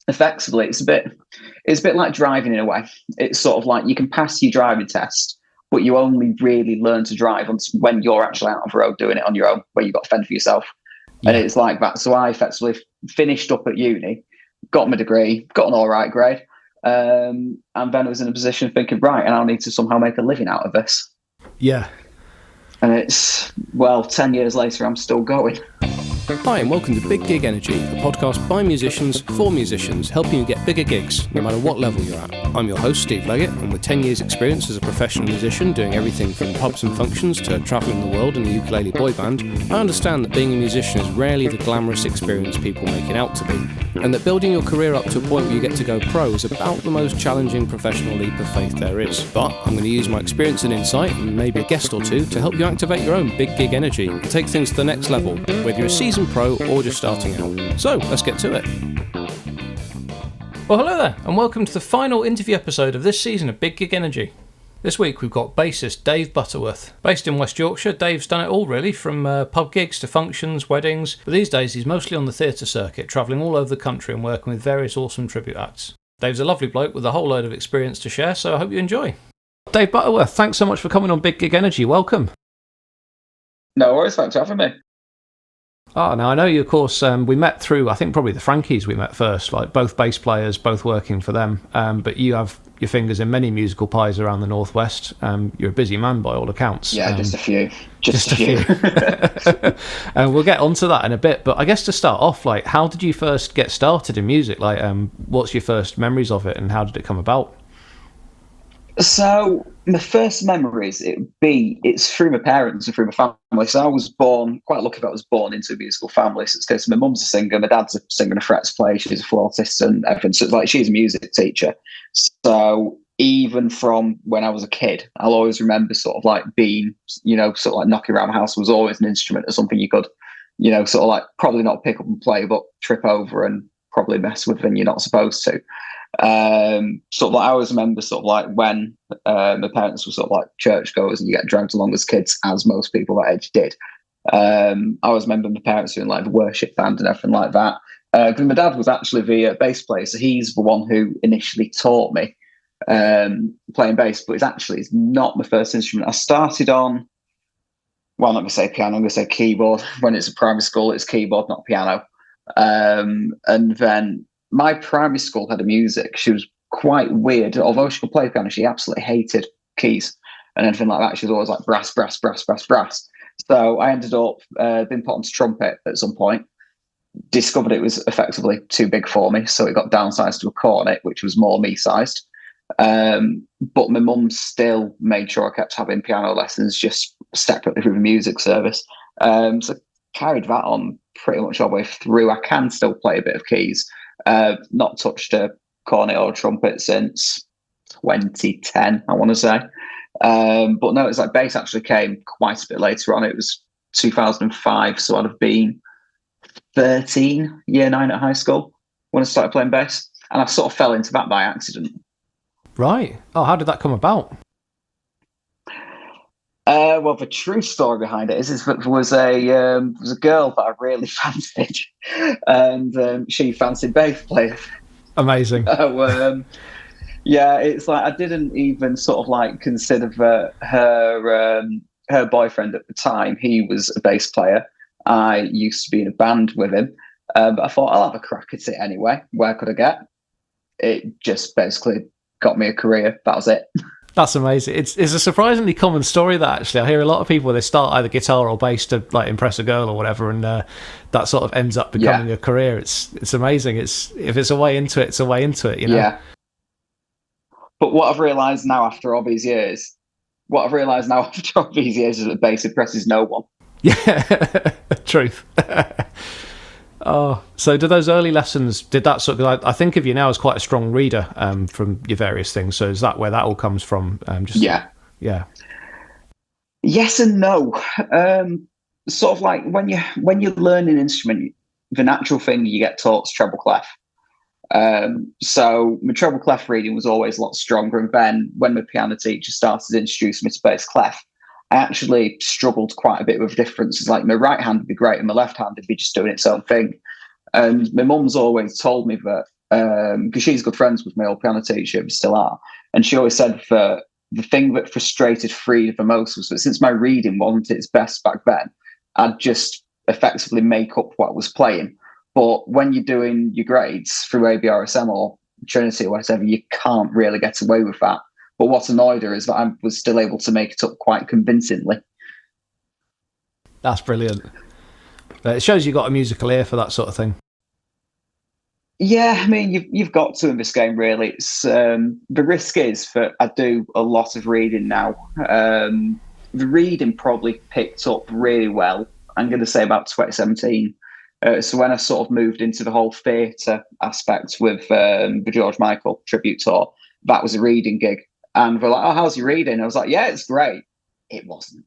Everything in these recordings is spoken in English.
effectively, it's a bit like driving in a way. It's sort of like you can pass your driving test, but you only really learn to drive when you're actually out of the road doing it on your own, where you've got to fend for yourself. And it's like that. So I effectively finished up at uni, got my degree, got an all right grade, and then I was in a position thinking, right, and I'll need to somehow make a living out of this. Yeah. And it's, 10 years later, I'm still going. Hi and welcome to Big Gig Energy, a podcast by musicians for musicians, helping you get bigger gigs, no matter what level you're at. I'm your host, Steve Leggett, and with 10 years experience as a professional musician, doing everything from pubs and functions to travelling the world in a ukulele boy band, I understand that being a musician is rarely the glamorous experience people make it out to be, and that building your career up to a point where you get to go pro is about the most challenging professional leap of faith there is. But I'm going to use my experience and insight, and maybe a guest or two, to help you activate your own big gig energy and take things to the next level, whether you're a seasoned pro or just starting out. So let's get to it. Well, hello there, and welcome to the final interview episode of this season of Big Gig Energy. This week we've got bassist Dave Butterworth. Based in West Yorkshire, Dave's done it all really, from pub gigs to functions, weddings, but these days he's mostly on the theatre circuit, travelling all over the country and working with various awesome tribute acts. Dave's a lovely bloke with a whole load of experience to share, so I hope you enjoy. Dave Butterworth, thanks so much for coming on Big Gig Energy. Welcome. No worries, thanks for having me. Oh, now I know you, of course, we met through, I think probably the Frankies we met first, like both bass players, both working for them, but you have your fingers in many musical pies around the Northwest. You're a busy man by all accounts. Yeah, just a few. Just a few. And we'll get onto that in a bit, but I guess to start off, like, how did you first get started in music? Like, what's your first memories of it and how did it come about? So my first memories, it's through my parents and through my family. So I was quite lucky that I was born into a musical family. So it's because my mum's a singer, my dad's a singer and a frets player, she's a flautist and everything. So it's like she's a music teacher. So even from when I was a kid, I'll always remember sort of like being, sort of like knocking around the house was always an instrument or something you could, sort of like probably not pick up and play, but trip over and probably mess with when you're not supposed to. Sort of like I always remember sort of like when my parents were sort of like churchgoers and you get dragged along as kids, as most people that age did. I always remember my parents doing like the worship band and everything like that. Because my dad was actually the bass player, so he's the one who initially taught me playing bass, but it's not my first instrument. I started on, well, I'm not going to say piano, I'm going to say keyboard. When it's a primary school, it's keyboard, not piano. And then my primary school had a music. She was quite weird. Although she could play piano, she absolutely hated keys and anything like that. She was always like brass, brass, brass, brass, brass. So I ended up being put onto trumpet at some point. Discovered it was effectively too big for me, so it got downsized to a cornet, which was more me-sized. But my mum still made sure I kept having piano lessons just separately through the music service. So carried that on pretty much all the way through. I can still play a bit of keys. Not touched a cornet or a trumpet since 2010, I want to say. But no, it's like bass actually came quite a bit later on. It was 2005, so I'd have been 13, year 9 at high school when I started playing bass. And I sort of fell into that by accident. Right. Oh, how did that come about? Well, the true story behind it is that there was a girl that I really fancied, and she fancied bass players. Amazing. Yeah, it's like I didn't even sort of like consider that her boyfriend at the time. He was a bass player. I used to be in a band with him, but I thought I'll have a crack at it anyway. Where could I get? It just basically got me a career. That was it. That's amazing. It's a surprisingly common story, that actually. I hear a lot of people, they start either guitar or bass to like impress a girl or whatever, and that sort of ends up becoming a career. It's amazing. If it's a way into it, it's a way into it, Yeah. But what I've realised now after all these years is that bass impresses no one. Yeah, truth. Oh, so did those early lessons, did that sort of, I think of you now as quite a strong reader from your various things. So is that where that all comes from? Yeah. Yes and no. Sort of like when you learn an instrument, the natural thing you get taught is treble clef. So my treble clef reading was always a lot stronger. And then when my piano teacher started to introduce me to bass clef, I actually struggled quite a bit with differences. Like my right hand would be great and my left hand would be just doing its own thing. And my mum's always told me that because she's good friends with my old piano teacher, we still are. And she always said the thing that frustrated Frida the most was that since my reading wasn't its best back then, I'd just effectively make up what I was playing. But when you're doing your grades through ABRSM or Trinity or whatever, you can't really get away with that. But what annoyed her is that I was still able to make it up quite convincingly. That's brilliant. It shows you got a musical ear for that sort of thing. Yeah, I mean, you've got to in this game, really. It's the risk is that I do a lot of reading now. The reading probably picked up really well. I'm going to say about 2017. So when I sort of moved into the whole theatre aspect with the George Michael tribute tour, that was a reading gig. And they're like, "Oh, how's your reading?" I was like, "Yeah, it's great." It wasn't.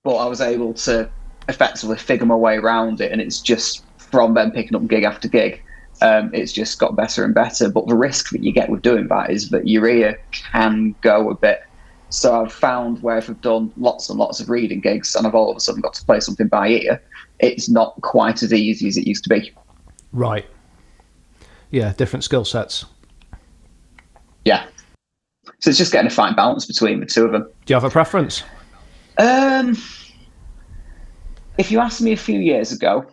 But I was able to effectively figure my way around it. And it's just from them picking up gig after gig, it's just got better and better. But the risk that you get with doing that is that your ear can go a bit. So I've found where if I've done lots and lots of reading gigs and I've all of a sudden got to play something by ear, it's not quite as easy as it used to be. Right. Yeah, different skill sets. Yeah. So it's just getting a fine balance between the two of them. Do you have a preference? If you asked me a few years ago,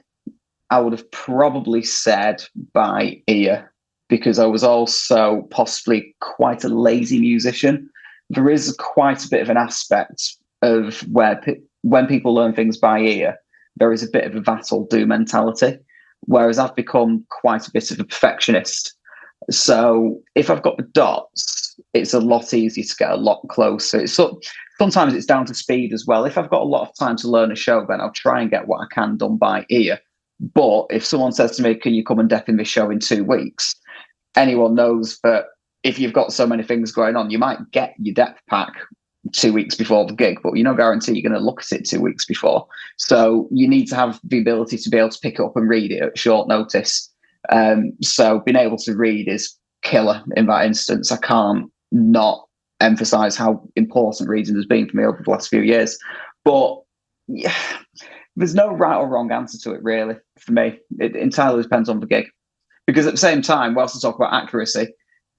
I would have probably said by ear, because I was also possibly quite a lazy musician. There is quite a bit of an aspect of where when people learn things by ear, there is a bit of a that'll do mentality, whereas I've become quite a bit of a perfectionist. So if I've got the dots, it's a lot easier to get a lot closer. Sometimes it's down to speed as well. If I've got a lot of time to learn a show, then I'll try and get what I can done by ear. But if someone says to me, "Can you come and dep in this show in 2 weeks?" Anyone knows that if you've got so many things going on, you might get your depth pack 2 weeks before the gig, but you're not guaranteed you're going to look at it 2 weeks before. So you need to have the ability to be able to pick it up and read it at short notice. So being able to read is killer in that instance. I can't not emphasize how important reading has been for me over the last few years. But yeah, there's no right or wrong answer to it, really, for me. It entirely depends on the gig. Because at the same time, whilst I talk about accuracy,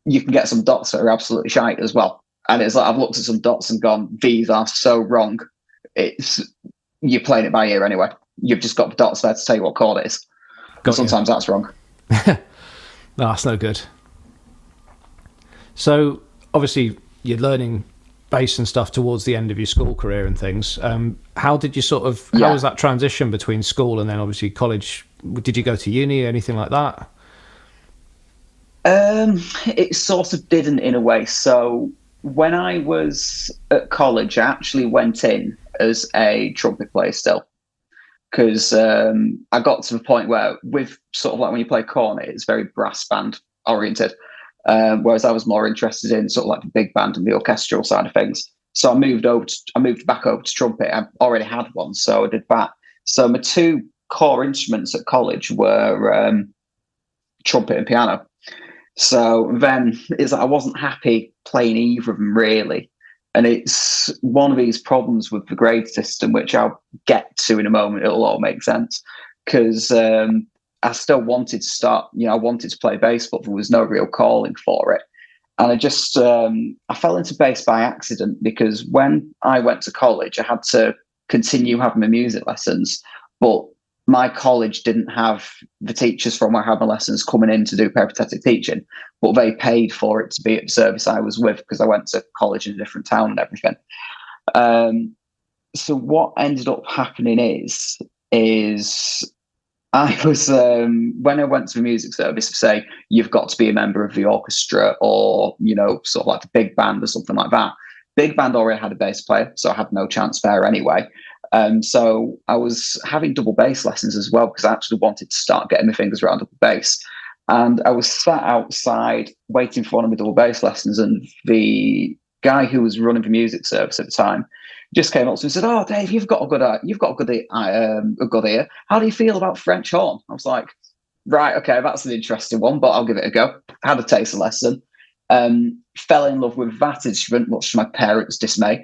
you can get some dots that are absolutely shite as well. And it's like I've looked at some dots and gone, "These are so wrong." You're playing it by ear anyway. You've just got the dots there to tell you what chord it is. But sometimes that's wrong. No, that's no good. So obviously you're learning bass and stuff towards the end of your school career and things. How did you how was that transition between school and then obviously college? Did you go to uni or anything like that? It sort of didn't in a way. So when I was at college, I actually went in as a trumpet player still. Because I got to the point where with sort of like when you play cornet, it's very brass band oriented. Whereas I was more interested in sort of like the big band and the orchestral side of things. So I moved back over to trumpet. I already had one, so I did that. So my two core instruments at college were trumpet and piano. So then it's like I wasn't happy playing either of them really. And it's one of these problems with the grade system, which I'll get to in a moment. It'll all make sense. Because I still wanted to start, I wanted to play bass, but there was no real calling for it. And I fell into bass by accident because when I went to college, I had to continue having my music lessons, but my college didn't have the teachers from where I had my lessons coming in to do peripatetic teaching, but they paid for it to be at the service I was with because I went to college in a different town and everything. So what ended up happening is I was, when I went to the music service, say, you've got to be a member of the orchestra or, sort of like the big band or something like that. Big band already had a bass player, so I had no chance there anyway. So I was having double bass lessons as well because I actually wanted to start getting my fingers around double bass. And I was sat outside waiting for one of my double bass lessons, and the guy who was running the music service at the time just came up to me and said, "Oh, Dave, you've got a good ear. How do you feel about French horn?" I was like, "Right, okay, that's an interesting one, but I'll give it a go." Had a taste lesson. Fell in love with that instrument, much to my parents' dismay.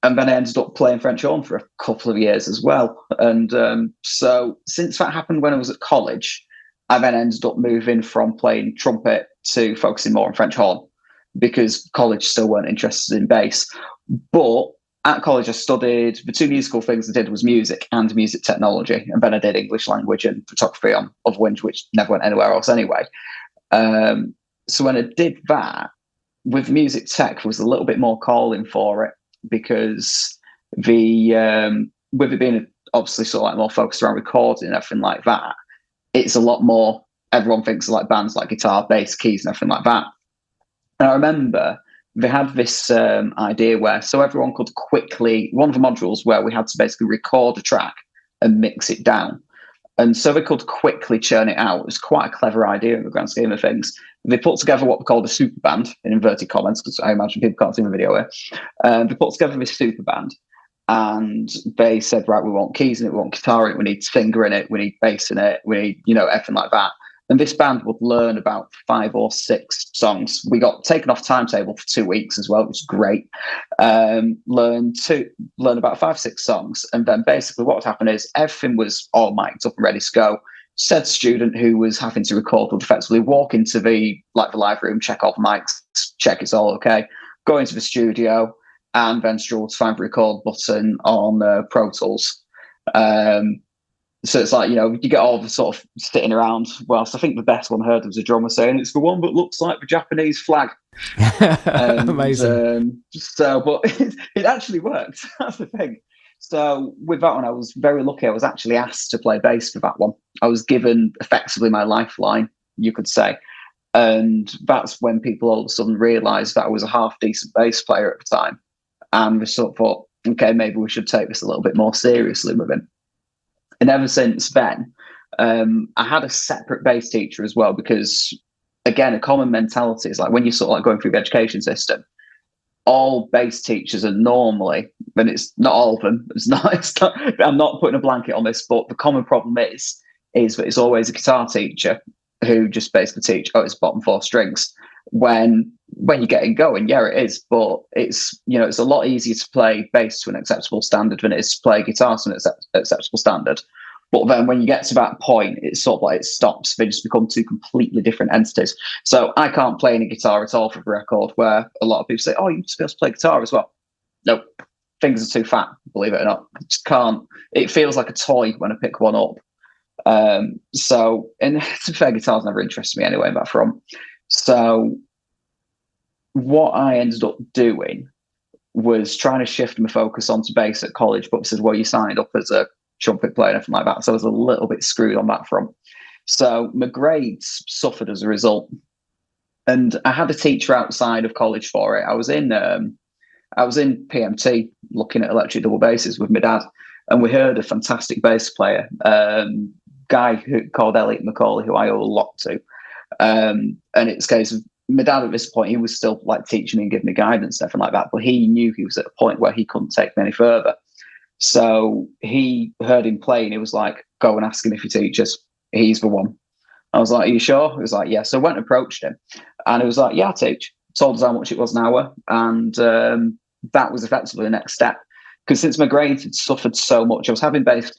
And then I ended up playing French horn for a couple of years as well. And so since that happened when I was at college, I then ended up moving from playing trumpet to focusing more on French horn because college still weren't interested in bass. But at college, I studied the two musical things I did was music and music technology. And then I did English language and photography on other wings, which never went anywhere else anyway. So when I did that, with music tech, there was a little bit more calling for it because with it being obviously sort of like more focused around recording and everything like that, it's a lot more, everyone thinks of like bands like guitar, bass, keys and everything like that. And I remember they had this idea where, so everyone could quickly, one of the modules where we had to basically record a track and mix it down. And so they could quickly churn it out. It was quite a clever idea in the grand scheme of things. They put together what we called a super band, in inverted commas, because I imagine people can't see the video here. They put together this super band and they said, right, we want keys in it, we want guitar in it, we need finger in it, we need bass in it, we need, everything like that. And this band would learn about 5 or 6 songs. We got taken off timetable for 2 weeks as well, which was great. Learn about 5, 6 songs. And then basically what would happen is everything was all mic'd up and ready to go. Said student who was having to record would effectively walk into the live room, check all the mics, check it's all okay, go into the studio, and then struggle to find the record button on Pro Tools. So it's like, you get all the sort of sitting around. Whilst I think the best one I heard was a drummer saying, it's the one that looks like the Japanese flag. Amazing. But it actually worked. That's the thing. So with that one, I was very lucky. I was actually asked to play bass for that one. I was given effectively my lifeline, you could say. And that's when people all of a sudden realised that I was a half-decent bass player at the time. And we sort of thought, okay, maybe we should take this a little bit more seriously with him. And ever since then, I had a separate bass teacher as well, because, again, a common mentality is like when you're sort of like going through the education system, all bass teachers are normally, and it's not all of them, it's not, I'm not putting a blanket on this, but the common problem is that it's always a guitar teacher who just basically teach, it's bottom 4 strings. When you're getting going, yeah, it is, but it's a lot easier to play bass to an acceptable standard than it is to play guitar to an acceptable standard. But then when you get to that point, it's sort of like it stops. They just become 2 completely different entities. So I can't play any guitar at all for the record, where a lot of people say, oh, you must be able to play guitar as well. Nope, fingers are too fat, believe it or not. I just can't. It feels like a toy when I pick one up. And to be fair, guitar's never interested me anyway in that front. So what I ended up doing was trying to shift my focus onto bass at college, but said, well, you signed up as a trumpet player and everything like that. So I was a little bit screwed on that front. So my grades suffered as a result. And I had a teacher outside of college for it. I was in PMT looking at electric double basses with my dad, and we heard a fantastic bass player, guy called Elliot McCauley, who I owe a lot to. And it's a case of my dad at this point, he was still like teaching me and giving me guidance and everything like that, but he knew he was at a point where he couldn't take me any further. So he heard him playing. He was like, go and ask him if he teaches. He's the one. I was like, are you sure? He was like, yeah. So I went and approached him, and he was like, yeah, I teach. Told us how much it was an hour. And that was effectively the next step. Because since my grades had suffered so much, I was having bass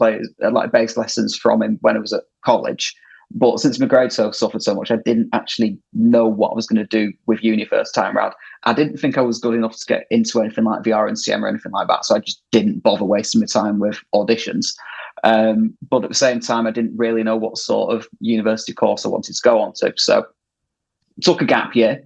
lessons from him when I was at college. But since my grades suffered so much, I didn't actually know what I was going to do with uni first time around. I didn't think I was good enough to get into anything like VR and CM or anything like that. So I just didn't bother wasting my time with auditions. But at the same time, I didn't really know what sort of university course I wanted to go on to. So took a gap year,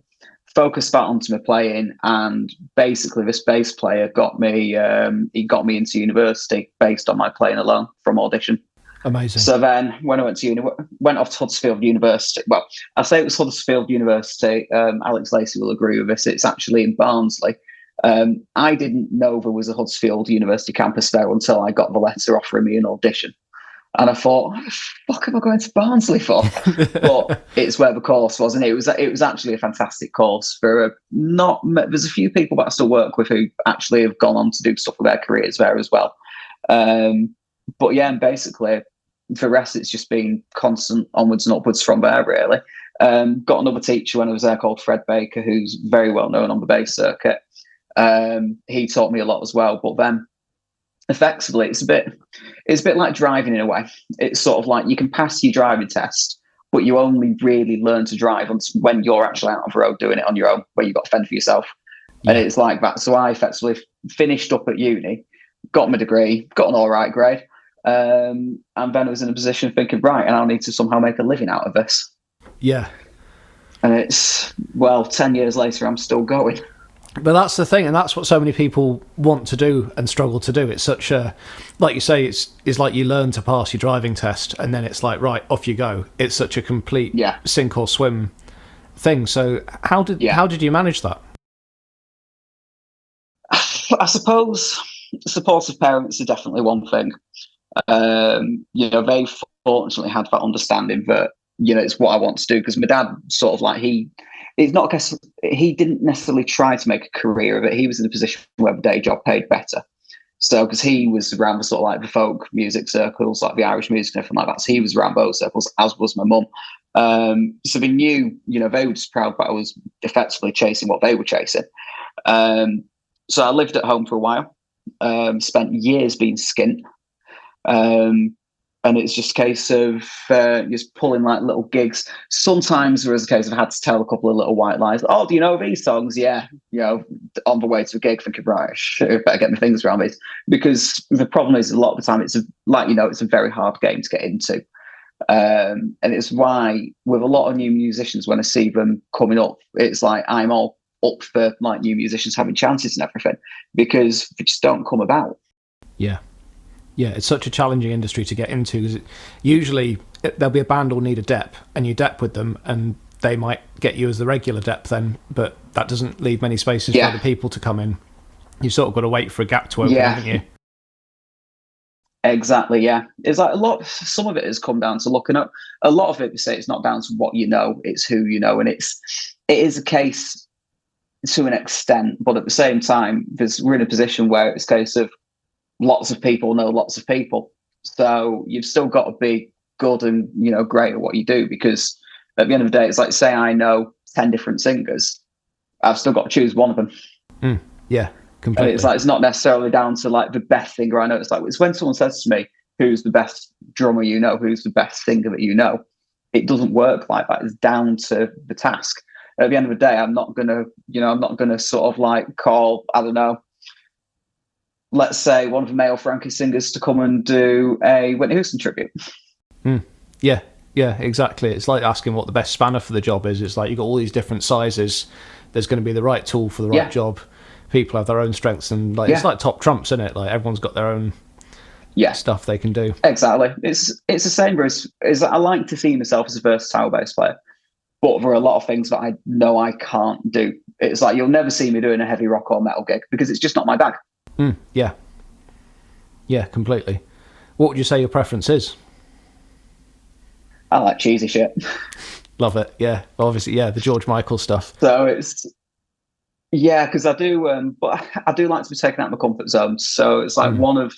focused that onto my playing, and basically this bass player got me into university based on my playing alone from audition. Amazing. So then when I went to uni, went off to Huddersfield University. Well, I say it was Huddersfield University. Alex Lacey will agree with this. It's actually in Barnsley. I didn't know there was a Huddersfield University campus there until I got the letter offering me an audition. And I thought, what the fuck am I going to Barnsley for? But it's where the course was, and it was actually a fantastic course. There's a few people that I still work with who actually have gone on to do stuff with their careers there as well. But yeah, and basically, for the rest, it's just been constant onwards and upwards from there, really. Got another teacher when I was there called Fred Baker, who's very well known on the bass circuit. He taught me a lot as well. But then, effectively, it's a bit like driving in a way. It's sort of like you can pass your driving test but you only really learn to drive when you're actually out of the road doing it on your own, where you've got to fend for yourself. And it's like that. So I effectively finished up at uni, got my degree, got an all right grade, and then I was in a position thinking, right, and I'll need to somehow make a living out of this. Yeah. And it's, 10 years later, I'm still going. But that's the thing, and that's what so many people want to do and struggle to do. It's such a, like you say, it's like you learn to pass your driving test, and then it's like, right, off you go. It's such a complete sink or swim thing. So how did you manage that? I suppose supportive parents are definitely one thing. They fortunately had that understanding that, it's what I want to do, because my dad sort of like, he didn't necessarily try to make a career of it. He was in a position where the day job paid better. So, because he was around the sort of like the folk music circles, like the Irish music and everything like that. So he was around those circles, as was my mum. So they knew, they were just proud that I was effectively chasing what they were chasing. So I lived at home for a while, spent years being skint. And it's just a case of just pulling like little gigs. Sometimes there was a case of I had to tell a couple of little white lies. Oh, do you know these songs? Yeah. On the way to a gig thinking, right, shit, better get my fingers around these. Because the problem is a lot of the time it's a very hard game to get into. And it's why with a lot of new musicians, when I see them coming up, it's like I'm all up for like new musicians having chances and everything, because they just don't come about. Yeah. Yeah, it's such a challenging industry to get into, because usually there'll be a band will need a dep, and you dep with them, and they might get you as the regular dep then, but that doesn't leave many spaces for other people to come in. You've sort of got to wait for a gap to open, haven't you? Exactly, yeah. It's like some of it has come down to looking up. A lot of it, we say, it's not down to what you know, it's who you know, and it is a case to an extent, but at the same time, we're in a position where it's a case of lots of people know lots of people. So you've still got to be good and, great at what you do, because at the end of the day, it's like, say I know 10 different singers, I've still got to choose one of them. Yeah, completely. And it's like, it's not necessarily down to like the best singer I know. It's like, it's when someone says to me, who's the best drummer you know, who's the best singer that you know, it doesn't work like that. It's down to the task. At the end of the day, I'm not gonna sort of like call, I don't know, let's say one of the male Frankie singers to come and do a Whitney Houston tribute. Yeah, exactly. It's like asking what the best spanner for the job is. It's like you've got all these different sizes. There's going to be the right tool for the right job. People have their own strengths, and it's like top trumps, isn't it? Like everyone's got their own stuff they can do. Exactly. It's the same as I like to see myself as a versatile bass player, but there are a lot of things that I know I can't do. It's like you'll never see me doing a heavy rock or metal gig, because it's just not my bag. Yeah, completely. What would you say your preference is? I like cheesy shit. Love it. Yeah, obviously, the George Michael stuff. So it's because I do, but I do like to be taken out of my comfort zone. So it's like one of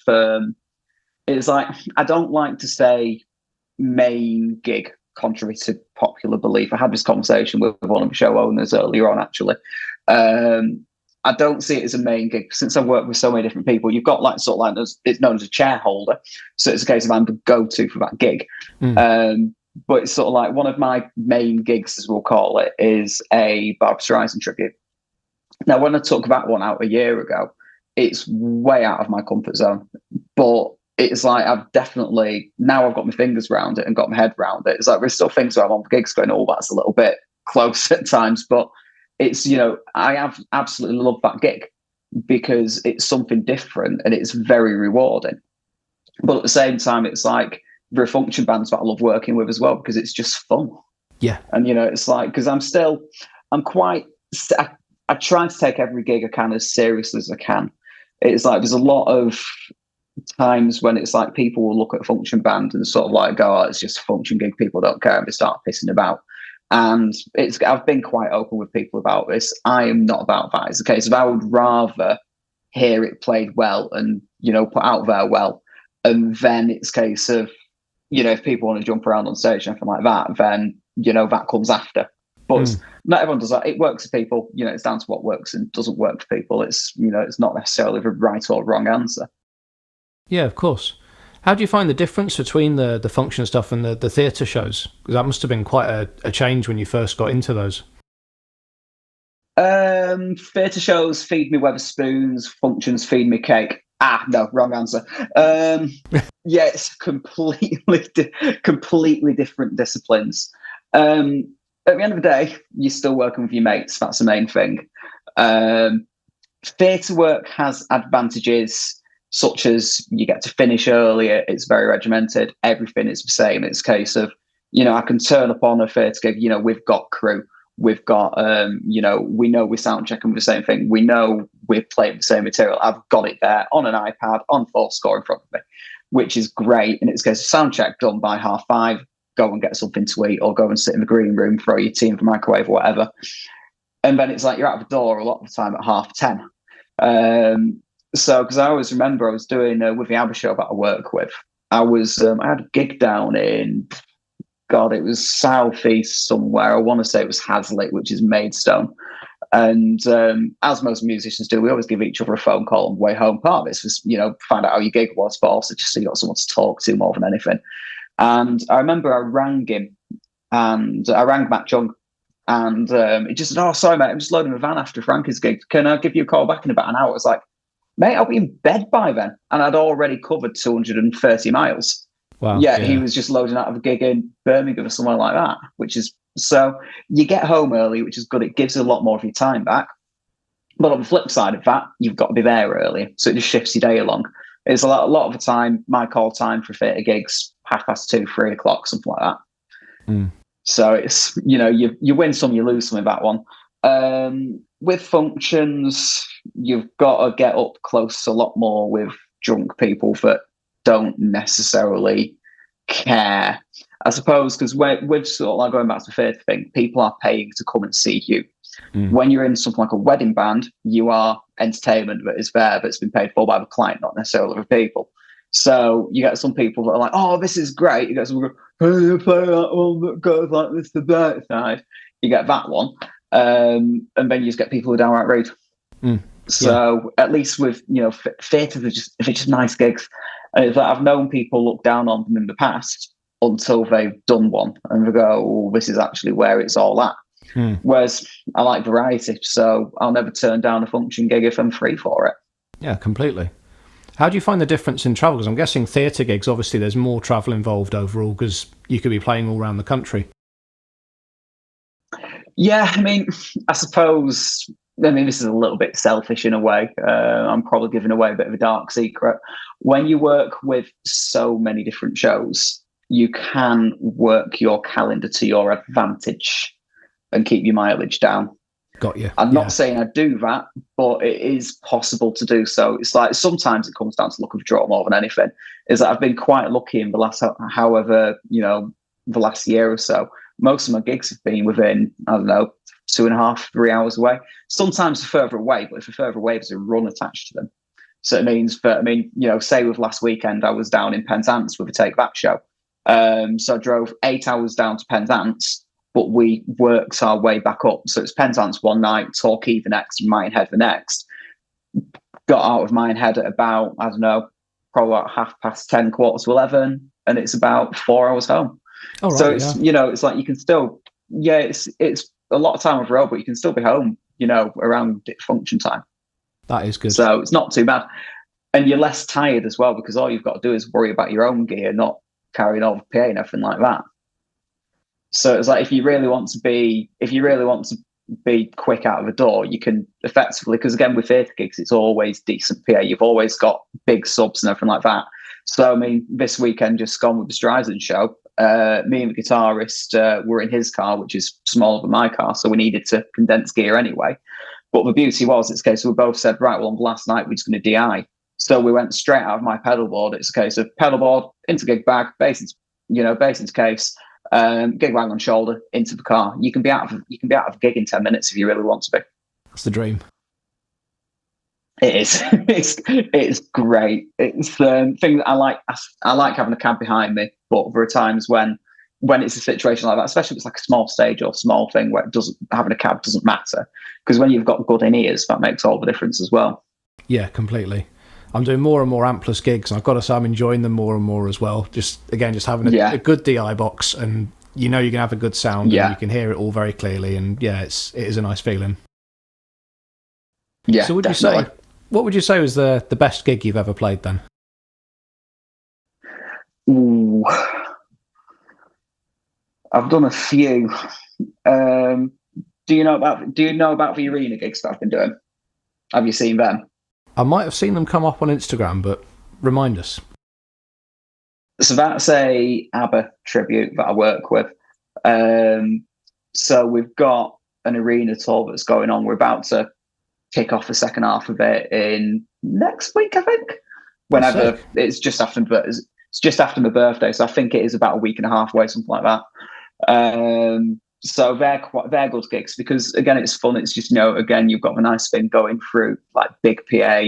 it's like I don't like to say main gig, contrary to popular belief. I had this conversation with one of the show owners earlier on, actually. I don't see it as a main gig, since I've worked with so many different people. You've got like sort of like it's known as a chair holder, so it's a case of I'm the go-to for that gig. But it's sort of like one of my main gigs, as we'll call it, is a Barbra Streisand tribute. Now, when I took that one out a year ago, it's way out of my comfort zone, but it's like I've got my fingers around it and got my head around it. It's like there's still things where I'm on gigs going, oh, that's a little bit close at times, but it's, I have absolutely loved that gig because it's something different and it's very rewarding. But at the same time, it's like there are function bands that I love working with as well, because it's just fun. Yeah. And, it's like, because I try to take every gig I can as seriously as I can. It's like there's a lot of times when it's like people will look at a function band and sort of like go, oh, it's just a function gig, people don't care, and they start pissing about. And I've been quite open with people about this. I am not about that. It's a case of I would rather hear it played well and, put out there well. And then it's a case of, if people want to jump around on stage and anything like that, then, that comes after. But not everyone does that. It works for people. It's down to what works and doesn't work for people. It's, it's not necessarily the right or wrong answer. Yeah, of course. How do you find the difference between the function stuff and the theatre shows? Because that must have been quite a change when you first got into those. Theatre shows feed me Wetherspoons, functions feed me cake. No, wrong answer. Yeah, it's completely different disciplines. At the end of the day, you're still working with your mates. That's the main thing. Theatre work has advantages such as you get to finish earlier. It's very regimented. Everything is the same. It's a case of, I can turn up on a theatre gig. We've got crew. We've got, we know we're sound checking the same thing. We know we're playing the same material. I've got it there on an iPad, on full score in front of me, which is great. And it's a case of sound check done by 5:30. Go and get something to eat, or go and sit in the green room, throw your tea in the microwave or whatever. And then it's like you're out the door a lot of the time at 10:30. So, because I always remember I was doing with the ABBA show that I work with, I had a gig down in, it was southeast somewhere. I want to say it was Hazlitt, which is Maidstone. And as most musicians do, we always give each other a phone call on the way home. Part of this was, find out how your gig was, but also just so you got someone to talk to more than anything. And I remember I rang him, and I rang Matt Chung, and he just said, "Oh, sorry, mate, I'm just loading the van after Frankie's gig. Can I give you a call back in about an hour?" I was like, "Mate, I'll be in bed by then." And I'd already covered 230 miles. Wow. Yeah, he was just loading out of a gig in Birmingham or somewhere like that, which is, so you get home early, which is good. It gives you a lot more of your time back. But on the flip side of that, you've got to be there early. So it just shifts your day along. It's a lot of the time, my call time for theatre gigs, 2:30, 3 o'clock, something like that. Mm. So it's, you win some, you lose some in that one. With functions, you've got to get up close a lot more with drunk people that don't necessarily care, I suppose, because with sort of like going back to the theatre thing, people are paying to come and see you. When you're in something like a wedding band, you are entertainment that is there, that's been paid for by the client, not necessarily the people. So you get some people that are like, "Oh, this is great." You get some people go, "Hey, you play that one that goes like this to the side." You get that one. And then you just get people who are downright rude. So at least with, theatre, they're just nice gigs. And it's like I've known people look down on them in the past until they've done one and they go, "Oh, this is actually where it's all at." Whereas I like variety, so I'll never turn down a function gig if I'm free for it. Yeah, completely. How do you find the difference in travel? Because I'm guessing theatre gigs, obviously there's more travel involved overall because you could be playing all around the country. Yeah, I suppose, this is a little bit selfish in a way. I'm probably giving away a bit of a dark secret. When you work with so many different shows, you can work your calendar to your advantage and keep your mileage down. Got you. I'm not saying I do that, but it is possible to do so. It's like sometimes it comes down to luck of the draw more than anything. Is that I've been quite lucky in the last, the last year or so. Most of my gigs have been within, 2.5, 3 hours away. Sometimes they're further away, but if they're further away, there's a run attached to them. So it means that, say with last weekend, I was down in Penzance with a Take That show. So I drove 8 hours down to Penzance, but we worked our way back up. So it's Penzance one night, Torquay the next, Minehead the next. Got out of Minehead at about, probably about 10:30, 11:15, and it's about 4 hours home. Oh, right, so it's, it's like you can still, it's a lot of time off the road, but you can still be home, around function time. That is good. So it's not too bad. And you're less tired as well, because all you've got to do is worry about your own gear, not carrying all the PA and everything like that. So it's like if you really want to be quick out of the door, you can effectively, because again with theatre gigs, it's always decent PA. You've always got big subs and everything like that. So this weekend just gone with the Streisand show. Me and the guitarist were in his car, which is smaller than my car, so we needed to condense gear anyway. But the beauty was, it's a case we both said, right, well, on the last night we're just going to DI. So we went straight out of my pedal board. It's a case of pedal board into gig bag, bass into case, gig bag on shoulder, into the car. You can be out of a gig in 10 minutes if you really want to be. That's the dream. It is. It's great. It's the thing that I like. I like having a cab behind me, but there are times when it's a situation like that, especially if it's like a small stage or small thing where having a cab doesn't matter, because when you've got good in-ears, that makes all the difference as well. Yeah, completely. I'm doing more and more ampless gigs, and I've got to say I'm enjoying them more and more as well. Just having a good DI box, and you know you can have a good sound, and you can hear it all very clearly, and it is a nice feeling. Yeah. So definitely. what would you say was the best gig you've ever played then? Ooh. I've done a few. Do you know about the arena gigs that I've been doing? Have you seen them? I might have seen them come up on Instagram, but remind us. So that's a ABBA tribute that I work with. So we've got an arena tour that's going on. We're about to kick off the second half of it in next week, I think. Whenever it's just after my birthday, so I think it is about a week and a half away, something like that. So they're good gigs because again, it's fun. It's just again, you've got a nice thing going through, like big PA.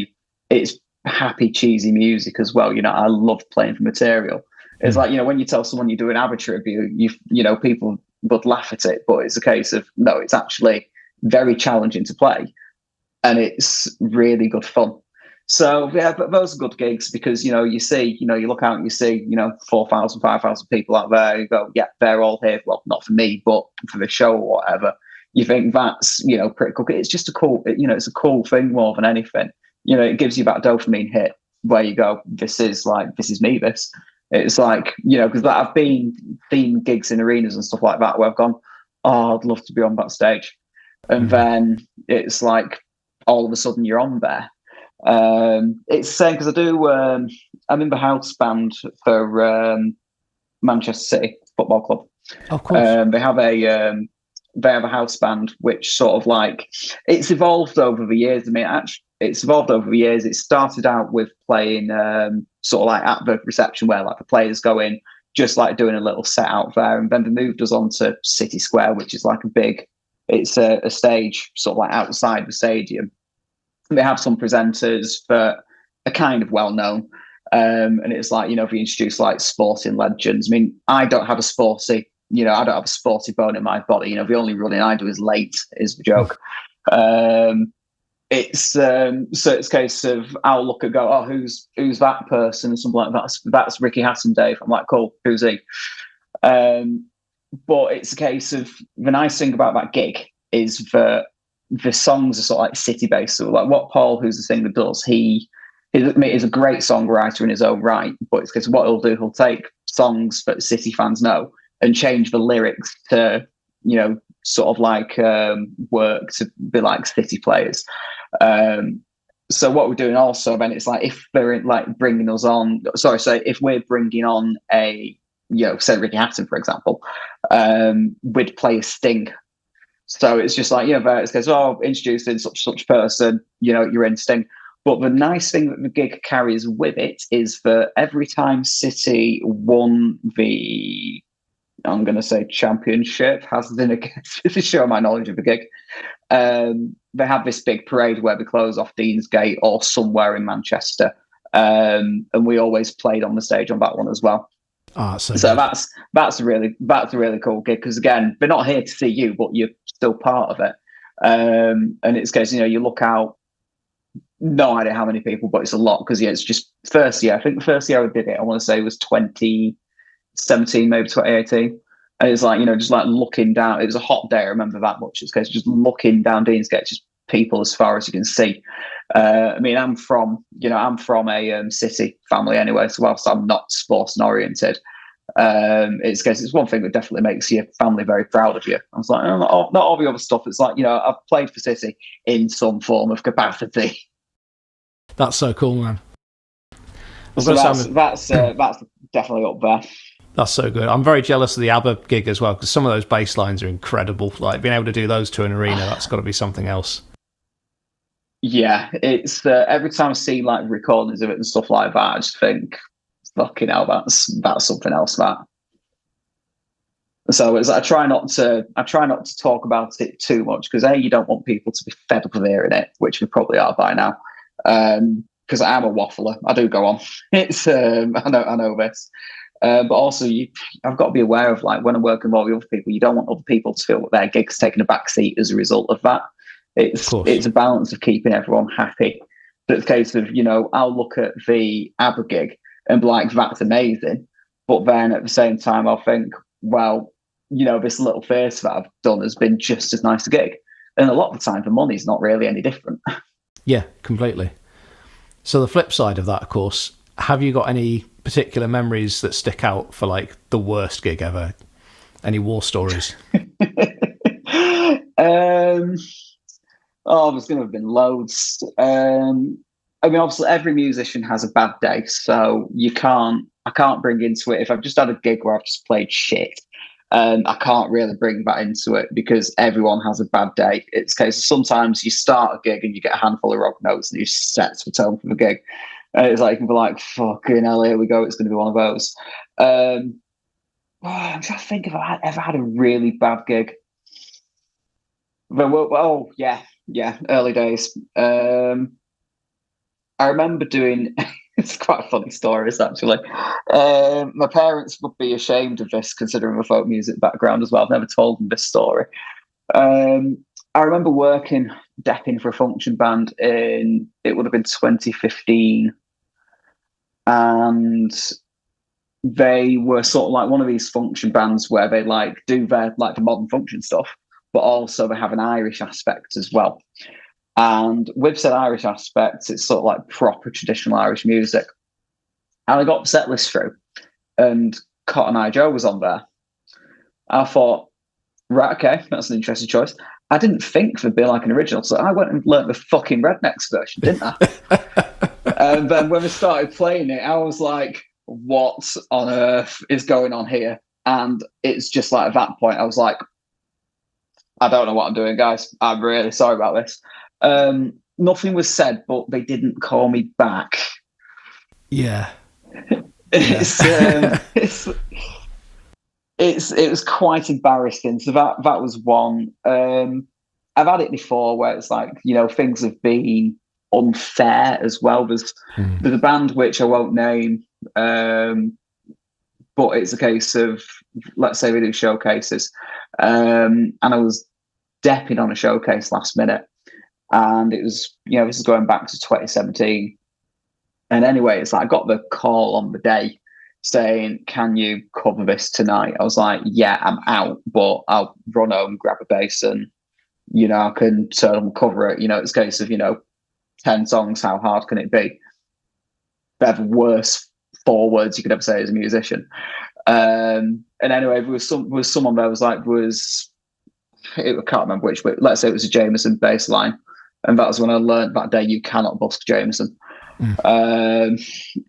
It's happy, cheesy music as well. I love playing for material. It's like when you tell someone you do an ABBA tribute, people would laugh at it, but it's a case of no, it's actually very challenging to play, and it's really good fun. So but those are good gigs because you look out and you see 4,000, 5,000 people out there. You go, yeah, they're all here. Well, not for me, but for the show or whatever. You think that's pretty cool. It's just a cool, it's a cool thing more than anything. It gives you that dopamine hit where you go, this is me. This it's like because I've been theme gigs in arenas and stuff like that where I've gone, oh, I'd love to be on that stage, and then it's like all of a sudden you're on there. It's the same because I do. I'm in the house band for Manchester City Football Club. Of course, they have a house band which sort of like it's evolved over the years. I mean, actually, it's evolved over the years. It started out with playing sort of like at the reception where like the players go in, just like doing a little set out there, and then they moved us on to City Square, which is like it's a stage sort of like outside the stadium. They have some presenters that are kind of well known, and it's like if you introduce like sporting legends. I mean, I don't have a sporty bone in my body. The only running I do is late. Is the joke. It's so it's a case of I'll look and go, oh, who's that person, and something like that. That's Ricky Hatton, Dave. I'm like, cool, who's he? But it's a case of the nice thing about that gig is that the songs are sort of like city based. So like what Paul, who's the singer, does, he is a great songwriter in his own right. But it's because what he'll do, he'll take songs that City fans know and change the lyrics to sort of like work to be like City players. So what we're doing also then it's like if they're like bringing us on, if we're bringing on a say Ricky Hatton for example, we'd play a Sting. So it's just like, it goes, oh, introducing such person, you're in Sting. But the nice thing that the gig carries with it is that every time City won the, I'm going to say championship, has been to show my knowledge of the gig. They have this big parade where they close off Deansgate or somewhere in Manchester. And we always played on the stage on that one as well. Oh, so that's a really cool gig because again they're not here to see you but you're still part of it, and it's because you look out, no idea how many people but it's a lot because it's just first year. I think the first year I did it I want to say was 2017 maybe 2018, and it's like just like looking down, it was a hot day, I remember that much. It's because just looking down Deansgate, just people as far as you can see. I mean, I'm from a city family anyway, so whilst I'm not sports oriented, it's one thing that definitely makes your family very proud of you. I was like, not all the other stuff. It's like I've played for City in some form of capacity. That's so cool, man. So that's definitely up there. That's so good. I'm very jealous of the ABBA gig as well because some of those bass lines are incredible. Like being able to do those to an arena, that's got to be something else. Yeah, it's every time I see like recordings of it and stuff like that, I just think, fucking hell, that's something else. That. So I try not to talk about it too much because you don't want people to be fed up of hearing it, which we probably are by now. Because I am a waffler, I do go on. It's I know this, but also I've got to be aware of like when I work with all the other people, you don't want other people to feel that their gig's taking a back seat as a result of that. It's a balance of keeping everyone happy It's a case of, I'll look at the ABBA gig and be like, that's amazing. But then at the same time, I'll think, well, this little face that I've done has been just as nice a gig. And a lot of the time, the money's not really any different. Yeah, completely. So the flip side of that, of course, have you got any particular memories that stick out for like the worst gig ever? Any war stories? There's going to have been loads. Obviously every musician has a bad day, so I can't bring into it. If I've just had a gig where I've just played shit, I can't really bring that into it because everyone has a bad day. It's a case of sometimes you start a gig and you get a handful of rock notes and you set the tone for the gig. It's like, you can be like, fucking hell, here we go. It's going to be one of those. I'm trying to think if I ever had a really bad gig. But, early days. I remember doing, it's quite a funny story, this actually. My parents would be ashamed of this considering my folk music background as well. I've never told them this story. I remember depping for a function band it would have been 2015. And they were sort of like one of these function bands where they like do their like the modern function stuff, but also they have an Irish aspect as well. And with said Irish aspect, it's sort of like proper traditional Irish music. And I got the set list through, and Cotton Eye Joe was on there. I thought, right, okay, that's an interesting choice. I didn't think there'd be like an original, so I went and learnt the fucking Rednecks version, didn't I? And then when we started playing it, I was like, what on earth is going on here? And it's just like at that point, I was like, I don't know what I'm doing, guys. I'm really sorry about this. Nothing was said, but they didn't call me back. Yeah. It was quite embarrassing. So that was one. I've had it before where it's like, things have been unfair as well. There's a band which I won't name, but it's a case of, let's say we do showcases, and I was depping on a showcase last minute, and it was, this is going back to 2017. And anyway, it's like I got the call on the day saying, can you cover this tonight? I was like, yeah, I'm out, but I'll run home, grab a bass, and I can turn and cover it. It's a case of 10 songs, how hard can it be? They're the worst 4 words you could ever say as a musician. And anyway, there was someone there was like, I can't remember which, but let's say it was a Jameson bass line. And that was when I learned that day you cannot busk Jameson. And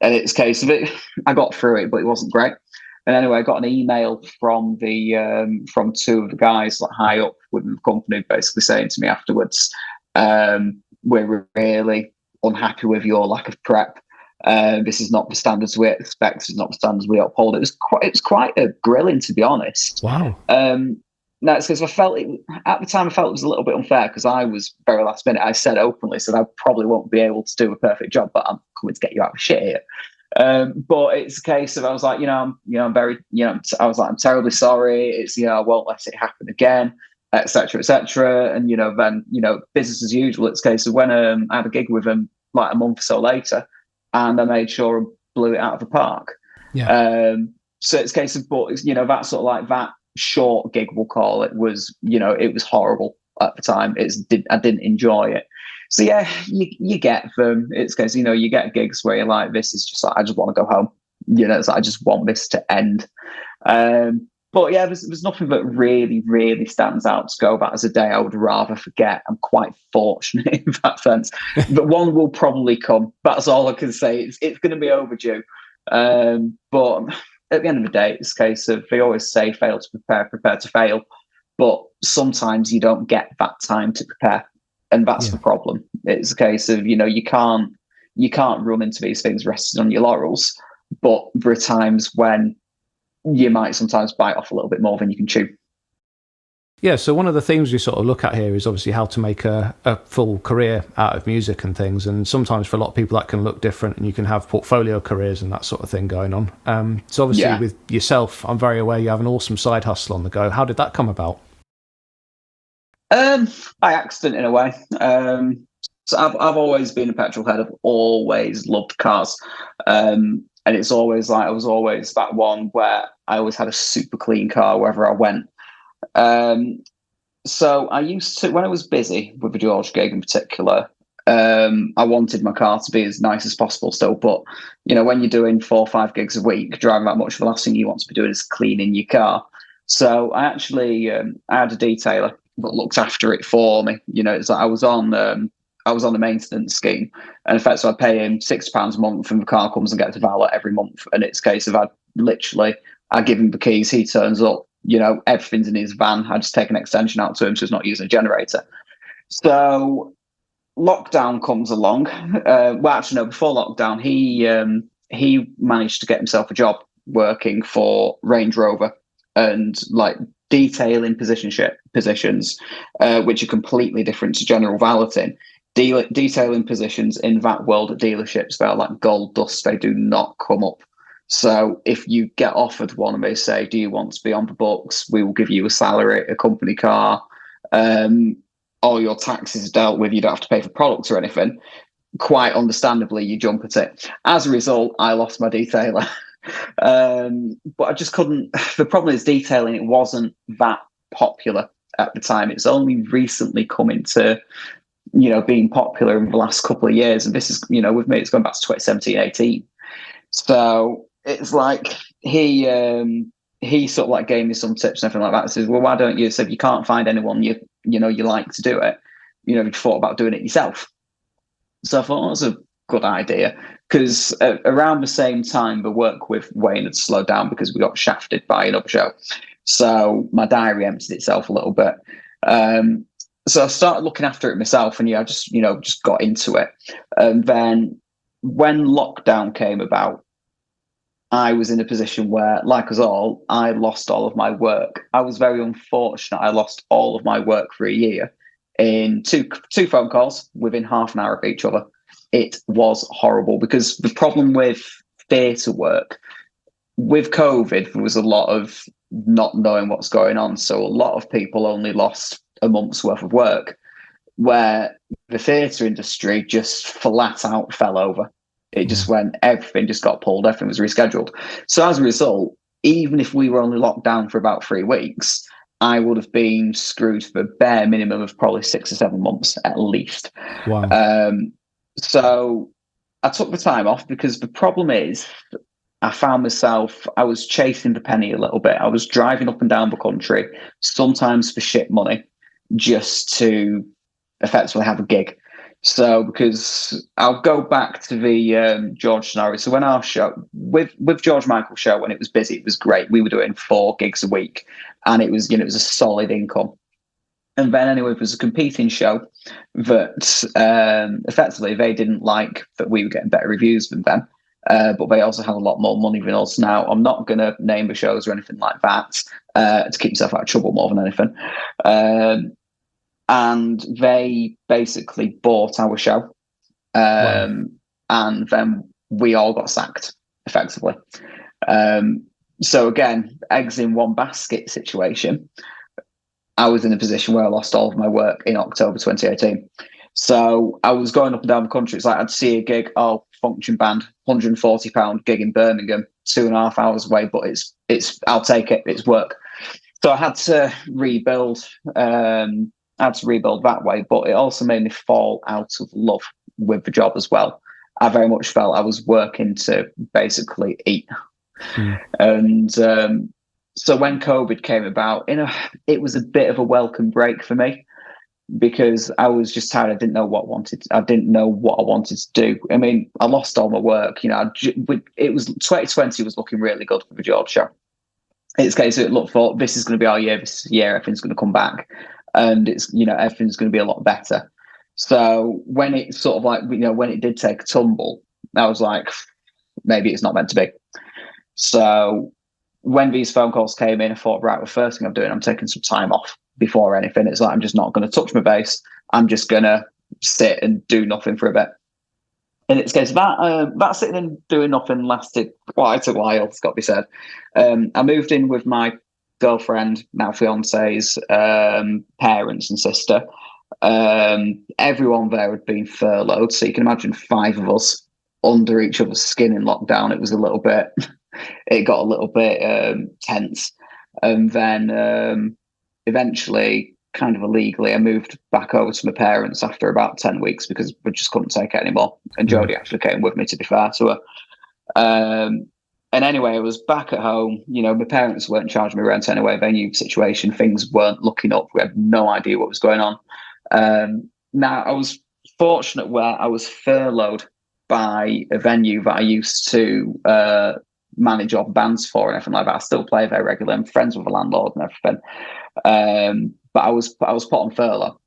it's a case of it, I got through it, but it wasn't great. And anyway, I got an email from from 2 of the guys like high up within the company, basically saying to me afterwards, we're really unhappy with your lack of prep. This is not the standards we expect. This is not the standards we uphold. It was quite a grilling, to be honest. Wow. No, it's because at the time I felt it was a little bit unfair because I was very last minute. I said openly, I probably won't be able to do a perfect job, but I'm coming to get you out of shit here. But it's a case of I was like, I'm very, I was like, I'm terribly sorry. It's, I won't let it happen again, etc., etc. And then business as usual. It's a case of when I had a gig with them like a month or so later, and I made sure I blew it out of the park. Yeah. So it's a case of, but that sort of like that short gig, we'll call it, was it was horrible at the time. I didn't enjoy it. So yeah, you get them. It's because you get gigs where you're like, this is just like, I just want to go home. It's like, I just want this to end. But yeah, there's nothing that really, really stands out to go back as a day I would rather forget. I'm quite fortunate in that sense. But one will probably come. That's all I can say. It's going to be overdue. But at the end of the day, it's a case of, they always say fail to prepare to fail. But sometimes you don't get that time to prepare. And that's the problem. It's a case of, you can't run into these things resting on your laurels. But there are times when you might sometimes bite off a little bit more than you can chew. Yeah, so one of the themes we sort of look at here is obviously how to make a full career out of music and things. And sometimes for a lot of people that can look different, and you can have portfolio careers and that sort of thing going on. So obviously with yourself, I'm very aware you have an awesome side hustle on the go. How did that come about? By accident in a way. So I've always been a petrol head. I've always loved cars. And it's always like I was always that one where I always had a super clean car wherever I went. So I used to, when I was busy with the George gig in particular, I wanted my car to be as nice as possible still. But, when you're doing 4 or 5 gigs a week, driving that much, the last thing you want to be doing is cleaning your car. So I actually, I had a detailer that looked after it for me. It's like I was on the maintenance scheme, and in fact, so I pay him £60 a month, and the car comes and gets a valet every month. And it's a case of I give him the keys, he turns up, everything's in his van. I just take an extension out to him, so he's not using a generator. So lockdown comes along. Before lockdown, he managed to get himself a job working for Range Rover and like detailing positions, which are completely different to general valeting. Detailing positions in that world at dealerships, they're like gold dust. They do not come up. So if you get offered one and they say, do you want to be on the books? We will give you a salary, a company car, all your taxes dealt with. You don't have to pay for products or anything. Quite understandably, you jump at it. As a result, I lost my detailer. But I just couldn't. The problem is detailing, it wasn't that popular at the time. It's only recently come into being popular in the last couple of years. And this is, with me, it's going back to 2017, 18. So it's like he sort of like gave me some tips and everything like that. He says, well, why don't you, so if you can't find anyone you like to do it, you thought about doing it yourself. So I thought that was a good idea, because around the same time the work with Wayne had slowed down because we got shafted by another show. So my diary emptied itself a little bit. So I started looking after it myself, and I just got into it. And then when lockdown came about, I was in a position where, like us all, I lost all of my work. I was very unfortunate. I lost all of my work for a year in two phone calls within half an hour of each other. It was horrible, because the problem with theatre work, with COVID, there was a lot of not knowing what's going on. So a lot of people only lost a month's worth of work, where the theatre industry just flat out fell over. It just went, everything just got pulled, everything was rescheduled. So as a result, even if we were only locked down for about 3 weeks, I would have been screwed for a bare minimum of probably 6 or 7 months at least. Wow. So I took the time off, because the problem is I found myself, I was chasing the penny a little bit. I was driving up and down the country, sometimes for shit money, just to effectively have a gig. So, because I'll go back to the George scenario. So when our show, with George Michael's show, when it was busy, it was great. We were doing 4 gigs a week, and it was, it was a solid income. And then anyway, it was a competing show that effectively they didn't like that we were getting better reviews than them. But they also had a lot more money than us. Now, I'm not going to name the shows or anything like that to keep myself out of trouble more than anything. And they basically bought our show. Wow. And then we all got sacked, effectively. So again, eggs in one basket situation. I was in a position where I lost all of my work in October 2018. So I was going up and down the country. It's like I'd see a gig, function band, £140 gig in Birmingham, 2.5 hours away, but it's I'll take it, it's work. So I had to rebuild. That way, but it also made me fall out of love with the job as well. I very much felt I was working to basically eat. And so when COVID came about, it was a bit of a welcome break for me, because I was just tired. I didn't know what I wanted to do. I mean, I lost all my work. It was 2020 was looking really good for the George show. It's a case of look for, this is going to be our year. This year, everything's going to come back, and it's everything's going to be a lot better. So when it sort of like when it did take a tumble, I was like, maybe it's not meant to be. So when these phone calls came in, I thought, right, the first thing I'm doing, I'm taking some time off before anything. It's like, I'm just not going to touch my bass. I'm just going to sit and do nothing for a bit. In its case, that sitting and doing nothing lasted quite a while, it's got to be said. I moved in with my girlfriend, now fiance's, parents and sister. Everyone there had been furloughed, so you can imagine 5 of us under each other's skin in lockdown. It was it got a little bit tense. And then eventually, kind of illegally, I moved back over to my parents after about 10 weeks because we just couldn't take it anymore. And Jodie actually came with me, to be fair to her. And anyway, I was back at home. My parents weren't charging me rent anyway. They knew the situation. Things weren't looking up. We had no idea what was going on. Now, I was fortunate where I was furloughed by a venue that I used to manage off bands for and everything like that. I still play there regularly. I'm friends with the landlord and everything. But I was put on furlough,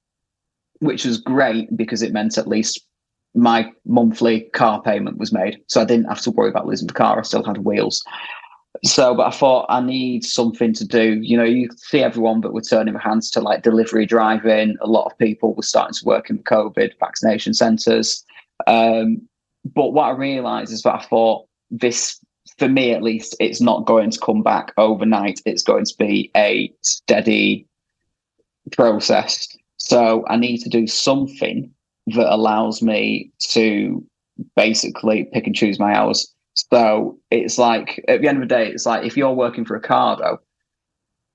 which was great because it meant at least my monthly car payment was made. So I didn't have to worry about losing the car. I still had wheels. But I thought I need something to do. You see everyone that were turning their hands to like delivery driving. A lot of people were starting to work in the COVID vaccination centres. But what I realised is that I thought this, for me at least, it's not going to come back overnight. It's going to be a steady process. So I need to do something that allows me to basically pick and choose my hours. So it's like, at the end of the day, it's like if you're working for Ocado,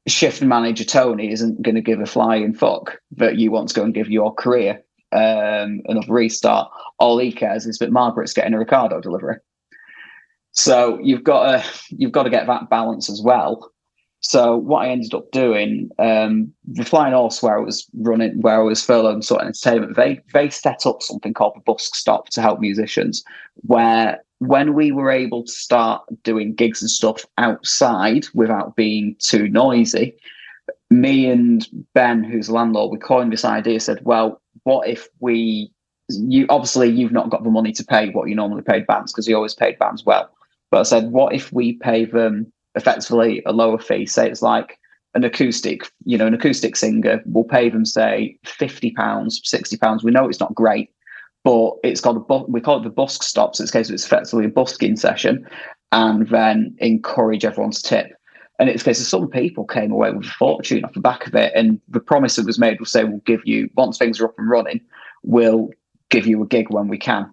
shift manager Tony isn't going to give a flying fuck that you want to go and give your career another restart. All he cares is that Margaret's getting a Ocado delivery. So you've got to get that balance as well. So what I ended up doing, the Flying Horse where I was furloughed and sort of entertainment, they set up something called the Busk Stop to help musicians, where when we were able to start doing gigs and stuff outside without being too noisy, me and Ben, who's the landlord, we coined this idea, said, well, what if obviously you've not got the money to pay what you normally paid bands, because you always paid bands well. But I said, what if we pay them effectively a lower fee? Say it's like an acoustic singer. We'll pay them, say, £50, £60. We know it's not great, but it's got we call it the busk stop. So it's effectively a busking session, and then encourage everyone to tip. And it's because some people came away with a fortune off the back of it. And the promise that was made was say, we'll give you, once things are up and running, we'll give you a gig when we can.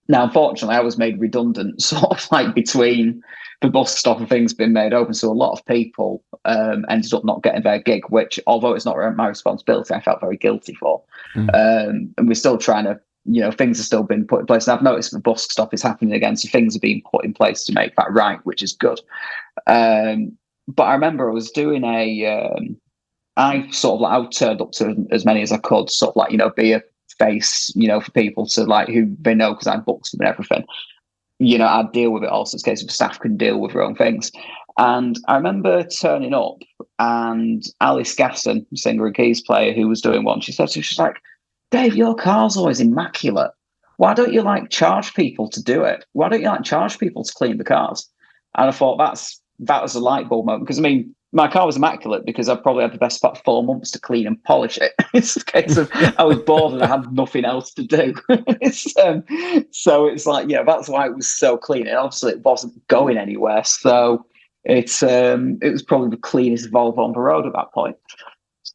Now, unfortunately, I was made redundant sort of like between the bus stop and things being made open. So a lot of people ended up not getting their gig, which, although it's not my responsibility, I felt very guilty for. And we're still trying to, things are still being put in place. And I've noticed the bus stop is happening again. So things are being put in place to make that right, which is good. But I remember I was doing I turned up to as many as I could, sort of like, be a face, for people to like, who they know because I booked them and everything. I'd deal with it also. It's a case of staff can deal with their own things. And I remember turning up and Alice Gaston, singer and keys player, who was doing one, she's like, Dave, your car's always immaculate. Why don't you charge people to do it? Why don't you charge people to clean the cars? And I thought that was a light bulb moment, because my car was immaculate because I probably had the best part 4 months to clean and polish it. It's a case of I was bored and I had nothing else to do. So it's like, that's why it was so clean. And obviously it wasn't going anywhere. So it was probably the cleanest Volvo on the road at that point.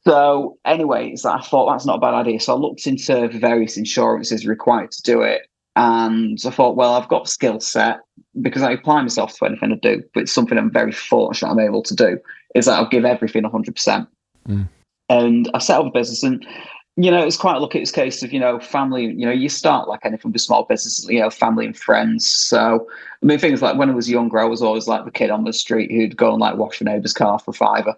So anyways, I thought that's not a bad idea. So I looked into the various insurances required to do it. And I thought, well, I've got skill set because I apply myself to anything I do, but it's something I'm very fortunate I'm able to do, is that I'll give everything 100%. And I set up a business, and, it's quite lucky. It's a case of, family, you start like anything with small businesses, family and friends. So, things like when I was younger, I was always like the kid on the street who'd go and wash a neighbour's car for £5.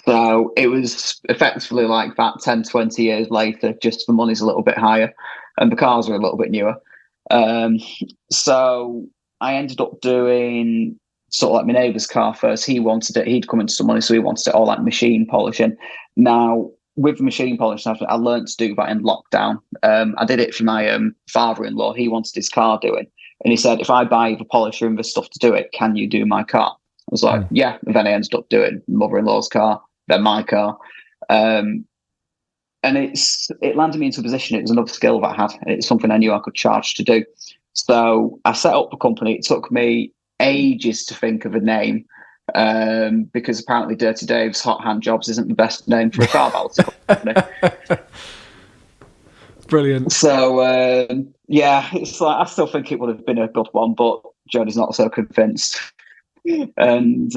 So it was effectively like that 10, 20 years later, just the money's a little bit higher and the cars are a little bit newer. So I ended up doing sort of like my neighbour's car first. He wanted it. He'd come into some money, so he wanted it all like machine polishing. Now, with machine polishing, I learned to do that in lockdown. I did it for my father-in-law. He wanted his car doing. And he said, if I buy the polisher and the stuff to do it, can you do my car? I was like, yeah. And then I ended up doing mother-in-law's car, then my car. And it landed me into a position. It was another skill that I had. It's something I knew I could charge to do. So I set up the company. It took me ages to think of a name, because apparently Dirty Dave's Hot Hand Jobs isn't the best name for a car balance company. Brilliant. So yeah, it's like I still think it would have been a good one, but Jodie's not so convinced. And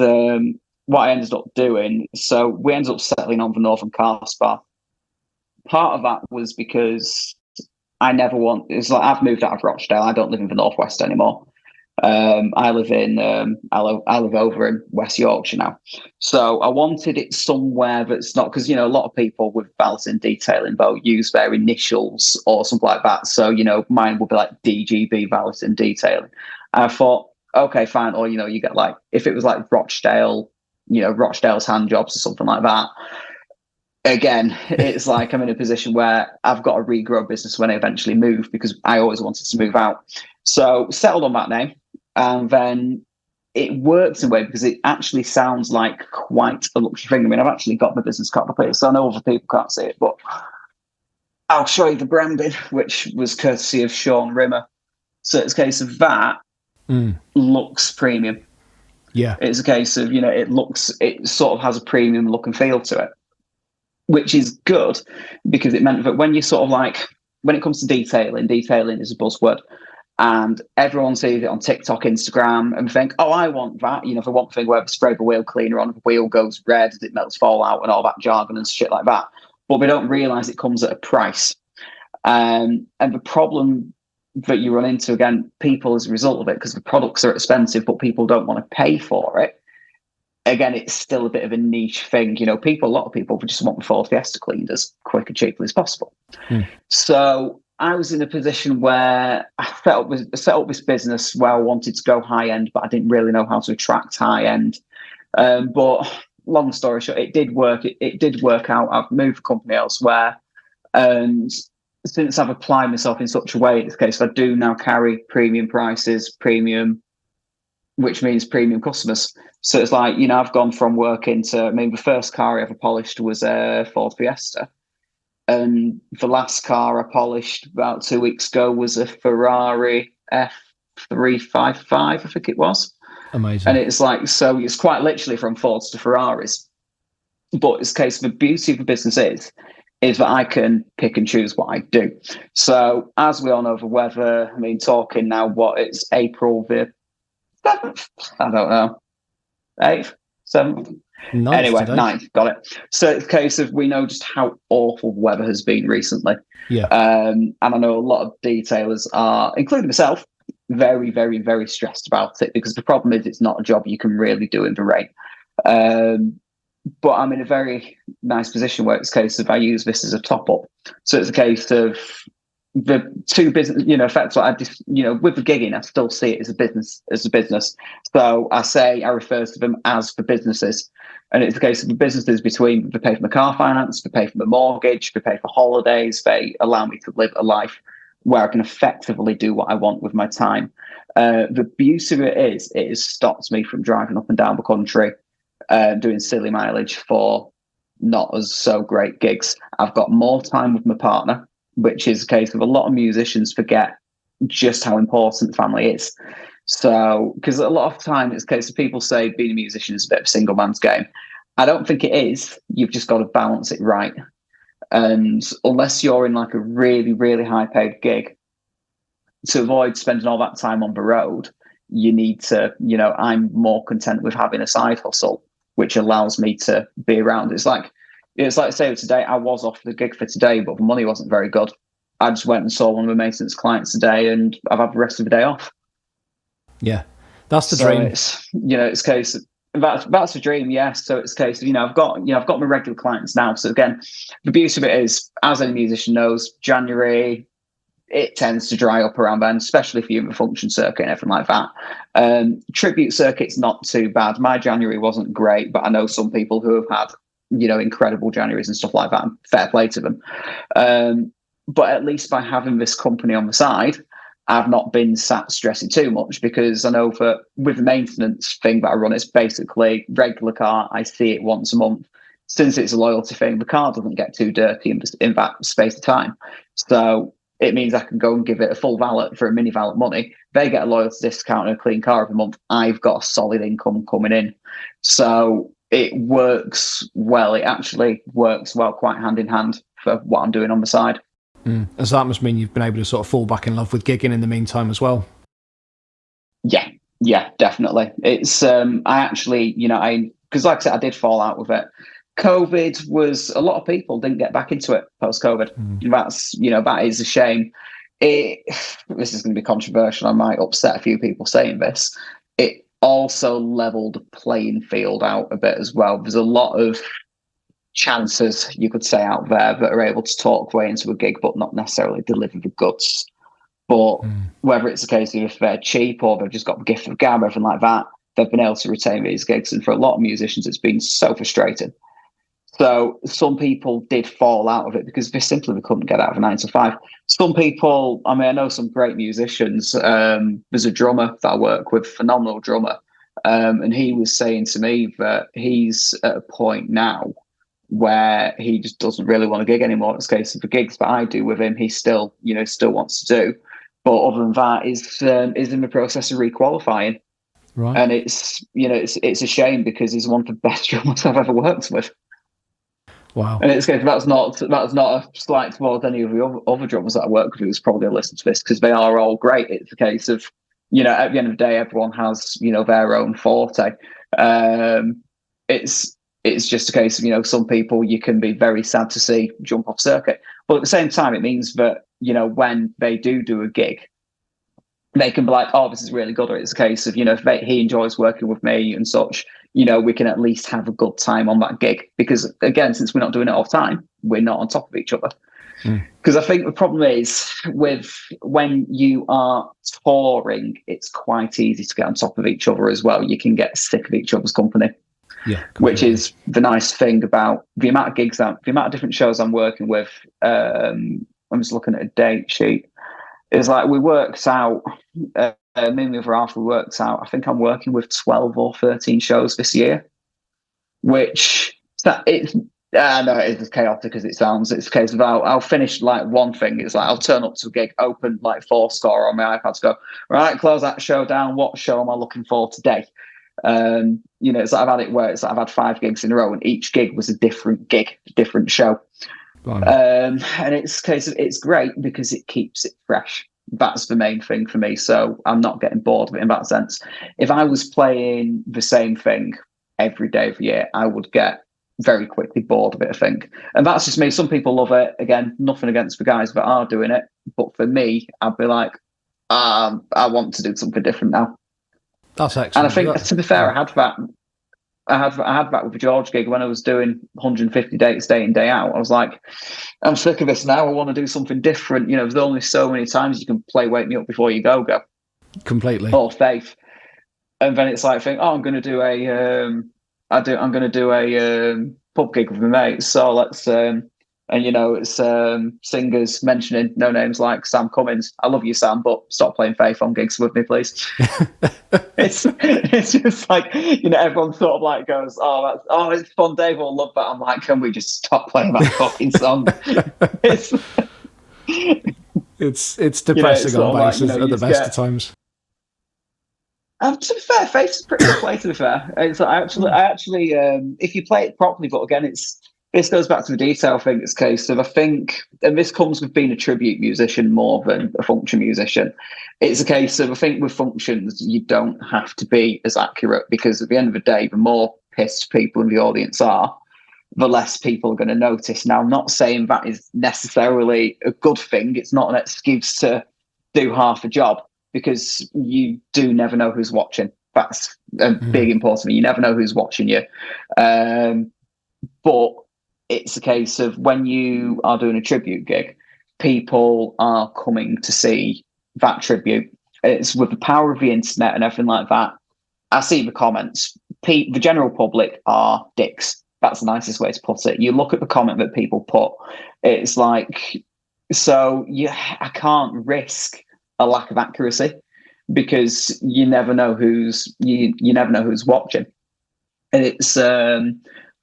what I ended up doing, so we ended up settling on the Northern Carspa. Part of that was because I never want. It's like I've moved out of Rochdale. I don't live in the Northwest anymore. I live in I live over in West Yorkshire now. So I wanted it somewhere that's not, because a lot of people with ballots and detailing they'll use their initials or something like that. So mine would be like DGB ballots and detailing. And I thought, okay, fine. Or you get like, if it was like Rochdale, Rochdale's hand jobs or something like that. Again, it's like I'm in a position where I've got to regrow business when I eventually move, because I always wanted to move out. So settled on that name, and then it works in a way because it actually sounds like quite a luxury thing. I mean, I've actually got my business card up here, so I know other people can't see it, but I'll show you the branding, which was courtesy of Sean Rimmer. So it's a case of that looks premium. Yeah. It's a case of, it sort of has a premium look and feel to it, which is good, because it meant that when you sort of like, when it comes to detailing is a buzzword, and everyone sees it on TikTok, Instagram, and think, oh, I want that. They want the thing where they spray the wheel cleaner on, the wheel goes red, it melts fallout and all that jargon and shit like that. But they don't realise it comes at a price. And the problem that you run into, again, people as a result of it, because the products are expensive, but people don't want to pay for it. Again, it's still a bit of a niche thing. A lot of people just want the Ford Fiesta cleaned as quick and cheaply as possible. So I was in a position where I set up this business where I wanted to go high end, but I didn't really know how to attract high end. But long story short, it did work. It did work out. I've moved the company elsewhere. And since I've applied myself in such a way, in this case, I do now carry premium prices, which means premium customers. So it's like, I've gone from working to, the first car I ever polished was a Ford Fiesta. And the last car I polished about 2 weeks ago was a Ferrari F355, I think it was. Amazing. And it's like, so it's quite literally from Fords to Ferraris. But it's a case of the beauty of the business is that I can pick and choose what I do. So as we all know, the weather, talking now, it's April the 7th? I don't know. 8th? 7th? Anyway, today. 9th, got it. So it's a case of, we know just how awful the weather has been recently. Yeah. And I know a lot of detailers are, including myself, very, very, very stressed about it, because the problem is it's not a job you can really do in the rain. But I'm in a very nice position where it's a case of I use this as a top up. So it's a case of the two business, effectively, with the gigging, I still see it as a business. So I refer to them as the businesses. And it's the case of the businesses between, they pay for my car finance, they pay for my mortgage, they pay for holidays, they allow me to live a life where I can effectively do what I want with my time. The beauty of it has stopped me from driving up and down the country, doing silly mileage for not as so great gigs. I've got more time with my partner, which is a case of a lot of musicians forget just how important family is. So, because a lot of time it's a case of people say being a musician is a bit of a single man's game. I don't think it is. You've just got to balance it right. And unless you're in like a really, really high paid gig, to avoid spending all that time on the road, you need to, I'm more content with having a side hustle, which allows me to be around. It's like say today, I was off the gig for today, but the money wasn't very good. I just went and saw one of my maintenance clients today, and I've had the rest of the day off. Yeah, that's the dream. It's it's a case of, that's the dream. Yes. So it's a case of, I've got my regular clients now. So again, the beauty of it is, as any musician knows, January, it tends to dry up around then, especially if you're in the function circuit and everything like that. Tribute circuit's not too bad. My January wasn't great, but I know some people who have had, incredible Januaries and stuff like that, and fair play to them. But at least by having this company on the side, I've not been sat stressing too much, because I know that with the maintenance thing that I run, it's basically regular car. I see it once a month. Since it's a loyalty thing, the car doesn't get too dirty in that space of time. So it means I can go and give it a full valet for a mini valet money. They get a loyalty discount and a clean car every month. I've got a solid income coming in. So it works well. It actually works well, quite hand in hand for what I'm doing on the side. And so that must mean you've been able to sort of fall back in love with gigging in the meantime as well. Yeah, definitely. It's I actually, because like I said, I did fall out with it. COVID was, a lot of people didn't get back into it post-COVID. That is a shame. This is going to be controversial. I might upset a few people saying this. It also leveled the playing field out a bit as well. There's a lot of chances, you could say, out there that are able to talk way into a gig but not necessarily deliver the goods. But whether it's a case of if they're cheap or they've just got the gift of gab, everything like that, they've been able to retain these gigs. And for a lot of musicians, it's been so frustrating. So some people did fall out of it because they simply couldn't get out of a 9 to 5. Some people, I know some great musicians. There's a drummer that I work with, phenomenal drummer. And he was saying to me that he's at a point now where he just doesn't really want to gig anymore. It's a case of the gigs that I do with him, he still wants to do. But other than that, is in the process of requalifying. Right. And it's a shame because he's one of the best drummers I've ever worked with. Wow. And it's good. That's not a slight towards any of the other drummers that I work with who's probably listened to this, because they are all great. It's a case of, at the end of the day, everyone has, their own forte. It's just a case of, some people you can be very sad to see jump off circuit. But at the same time, it means that, when they do a gig, they can be like, oh, this is really good. Or it's a case of, if he enjoys working with me and such, we can at least have a good time on that gig. Because again, since we're not doing it all the time, we're not on top of each other. Because I think the problem is when you are touring, it's quite easy to get on top of each other as well. You can get sick of each other's company. Yeah, which is the nice thing about the amount of gigs, the amount of different shows I'm working with. I'm just looking at a date sheet. It's like we worked out, me and the other half, we worked out, I think I'm working with 12 or 13 shows this year, which it's as chaotic as it sounds. It's a case of I'll finish like one thing. It's like I'll turn up to a gig, open like Fourscore on my iPad to go, right, close that show down. What show am I looking for today? It's like I've had it where it's like I've had 5 gigs in a row, and each gig was a different gig, different show. And it's a case of, it's great because it keeps it fresh. That's the main thing for me. So I'm not getting bored of it in that sense. If I was playing the same thing every day of the year, I would get very quickly bored of it, I think. And that's just me. Some people love it. Again, nothing against the guys that are doing it. But for me, I'd be like, I want to do something different now. That's excellent. And I think, to be fair, I had that with the George gig when I was doing 150 dates day in, day out. I was like, I'm sick of this now. I want to do something different. There's only so many times you can play Wake Me Up Before You Go. Completely. Or Faith. And then it's like, I'm going to do a pub gig with my mates. So let's, it's singers mentioning no names like Sam Cummins. I love you, Sam, but stop playing Faith on gigs with me, please. It's just like, everyone sort of like goes, it's fun, Dave will love that. I'm like, can we just stop playing that fucking song? It's depressing on basis at the best of times. To be fair, Faith's pretty good play, to be fair. It's I actually if you play it properly, but again, this goes back to the detail thing. It's a case of, I think, and this comes with being a tribute musician more than a function musician. It's a case of, I think with functions, you don't have to be as accurate, because at the end of the day, the more pissed people in the audience are, the less people are going to notice. Now, I'm not saying that is necessarily a good thing. It's not an excuse to do half a job, because you do never know who's watching. That's a big important thing. You never know who's watching you. But it's a case of, when you are doing a tribute gig, people are coming to see that tribute. It's with the power of the internet and everything like that. I see the comments. The general public are dicks. That's the nicest way to put it. You look at the comment that people put. It's like, I can't risk a lack of accuracy, because you never know who's watching. And it's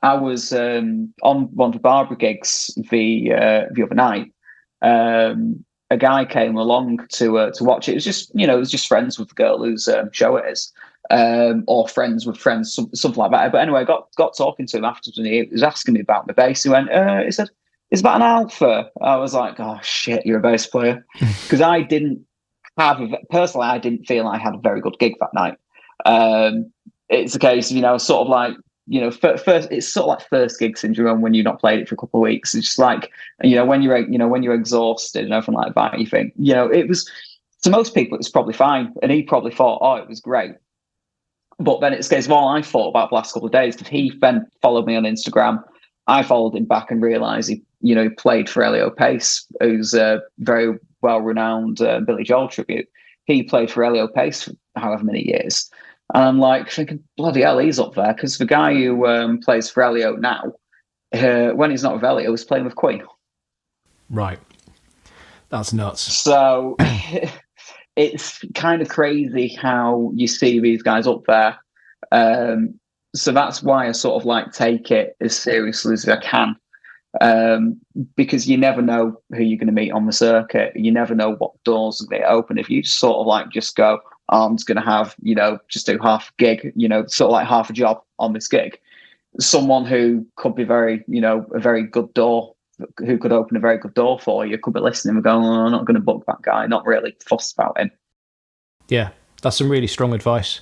I was on one of the Barbara gigs the other night. A guy came along to watch it. It was just friends with the girl whose show it is, or friends with friends, something like that. But anyway, I got talking to him afterwards, and he was asking me about my bass. He went, he said, is that an alpha? I was like, oh shit, you're a bass player. Because I didn't I didn't feel I had a very good gig that night. It's a case of, sort of like, first, it's sort of like first gig syndrome when you've not played it for a couple of weeks. It's just like, when you're exhausted and everything like that, you think, it was, to most people, it's probably fine. And he probably thought, oh, it was great. But then it's a case of all I thought about the last couple of days, because he then followed me on Instagram. I followed him back and realised he played for Elio Pace, who's a very well-renowned Billy Joel tribute. He played for Elio Pace for however many years. And I'm like thinking, bloody hell, he's up there. Because the guy who plays for Elio now, when he's not with Elio, he's playing with Queen. Right. That's nuts. So it's kind of crazy how you see these guys up there. So that's why I sort of like take it as seriously as I can. Because you never know who you're going to meet on the circuit. You never know what doors are going to open. If you just sort of like just go, I'm just going to have, just do half a gig, sort of like half a job on this gig. Someone who could be very, a very good door, who could open a very good door for you, could be listening and going, oh, I'm not going to book that guy, not really fussed about him. Yeah, that's some really strong advice.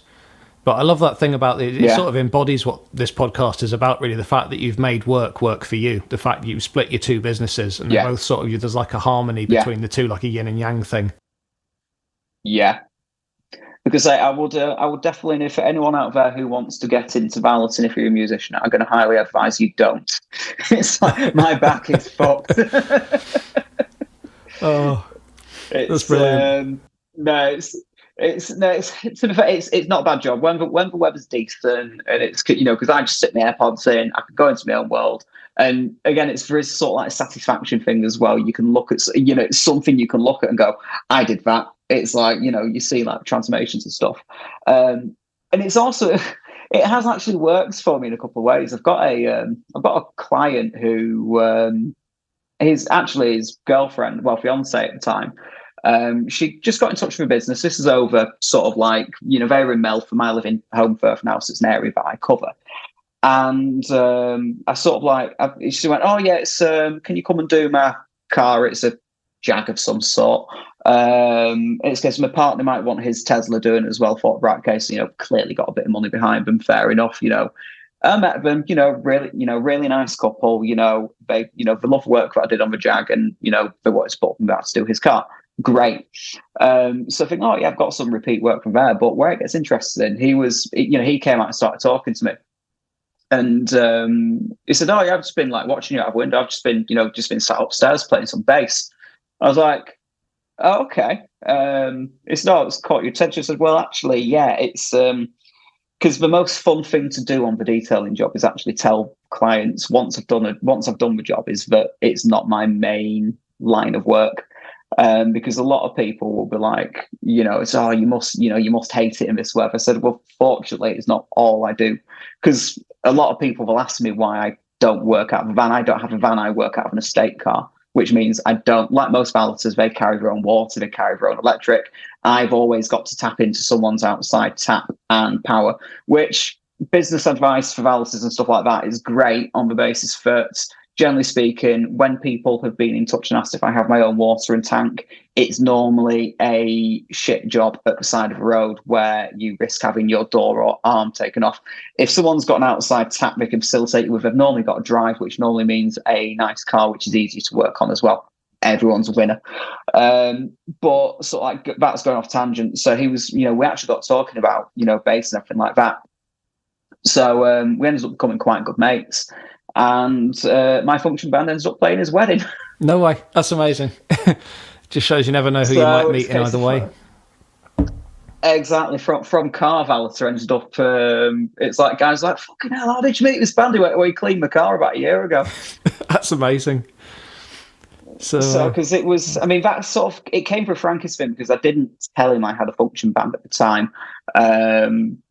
But I love that thing about it. It sort of embodies what this podcast is about, really. The fact that you've made work for you. The fact that you split your two businesses and they're both sort of, there's like a harmony between the two, like a yin and yang thing. Yeah. Because I would definitely, and if anyone out there who wants to get into balloting, if you're a musician, I'm going to highly advise you don't. It's like, my back is fucked. Oh, that's brilliant. It's not a bad job when the weather's decent, and it's, because I just sit in my AirPods in, I can go into my own world. And again, it's very sort of like a satisfaction thing as well. You can look at, it's something you can look at and go, I did that. It's like, you see like transformations and stuff. And it's also, it has actually worked for me in a couple of ways. I've got a client who, is actually his girlfriend, well, fiance at the time. She just got in touch with my business. This is over sort of like, very in Meltham. I live in Holmfirth now, so it's an area that I cover. And I sort of like, she went, oh yeah, it's can you come and do my car? It's a Jag of some sort. It's because my partner might want his Tesla doing it as well. For right case, clearly got a bit of money behind them. Fair enough, I met them, really nice couple. They love the work that I did on the Jag, and they wanted to put me out to do his car. Great. So I think, oh yeah, I've got some repeat work from there. But where it gets interesting, he came out and started talking to me. And he said, oh yeah, I've just been like watching you out of window. I've just been sat upstairs playing some bass. I was like, oh, okay. It's caught your attention. I said, well, actually, yeah, it's because the most fun thing to do on the detailing job is actually tell clients once I've done the job is that it's not my main line of work. Because a lot of people will be like, it's, oh, you must hate it in this weather. I said, well, fortunately, it's not all I do. Because a lot of people will ask me why I don't work out of a van. I don't have a van. I work out of an estate car, which means I don't, like most valleyers, they carry their own water, they carry their own electric. I've always got to tap into someone's outside tap and power, which business advice for valleyers and stuff like that is great on the basis that, generally speaking, when people have been in touch and asked if I have my own water and tank, it's normally a shit job at the side of the road where you risk having your door or arm taken off. If someone's got an outside tap they can facilitate you with, they've normally got a drive, which normally means a nice car, which is easy to work on as well. Everyone's a winner. But sort of like that's going off tangent. So he was, we actually got talking about, bass and everything like that. So we ended up becoming quite good mates. And my function band ends up playing his wedding. No way. That's amazing. Just shows you never know who you might meet in either way. Exactly. From car valeter ended up, it's like guys like, fucking hell, how did you meet this band where he cleaned my car about a year ago? That's amazing. So because it was, that sort of, it came from Frankie's thing because I didn't tell him I had a function band at the time.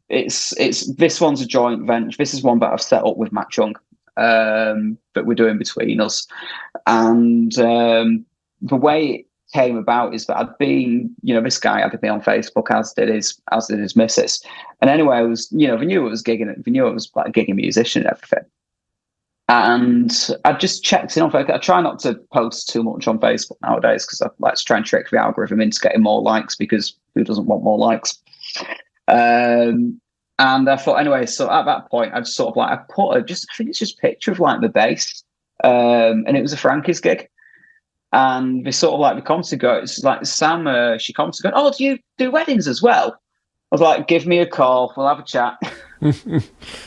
It's this one's a joint venture. This is one that I've set up with Matt Chung. That we're doing between us, and the way it came about is that I'd been, this guy added me on Facebook, as did his missus, and anyway, I was, they knew I was gigging, they knew I was like a gigging musician and everything, And I just checked in on Facebook. I try not to post too much on Facebook nowadays because I like to try and trick the algorithm into getting more likes, because who doesn't want more likes? And I thought, anyway, so at that point, I just sort of like, I put I think it's just a picture of like the bass. And it was a Frankie's gig. And they sort of like, the commented go, it's like Sam, she commented going, oh, do you do weddings as well? I was like, give me a call, we'll have a chat. And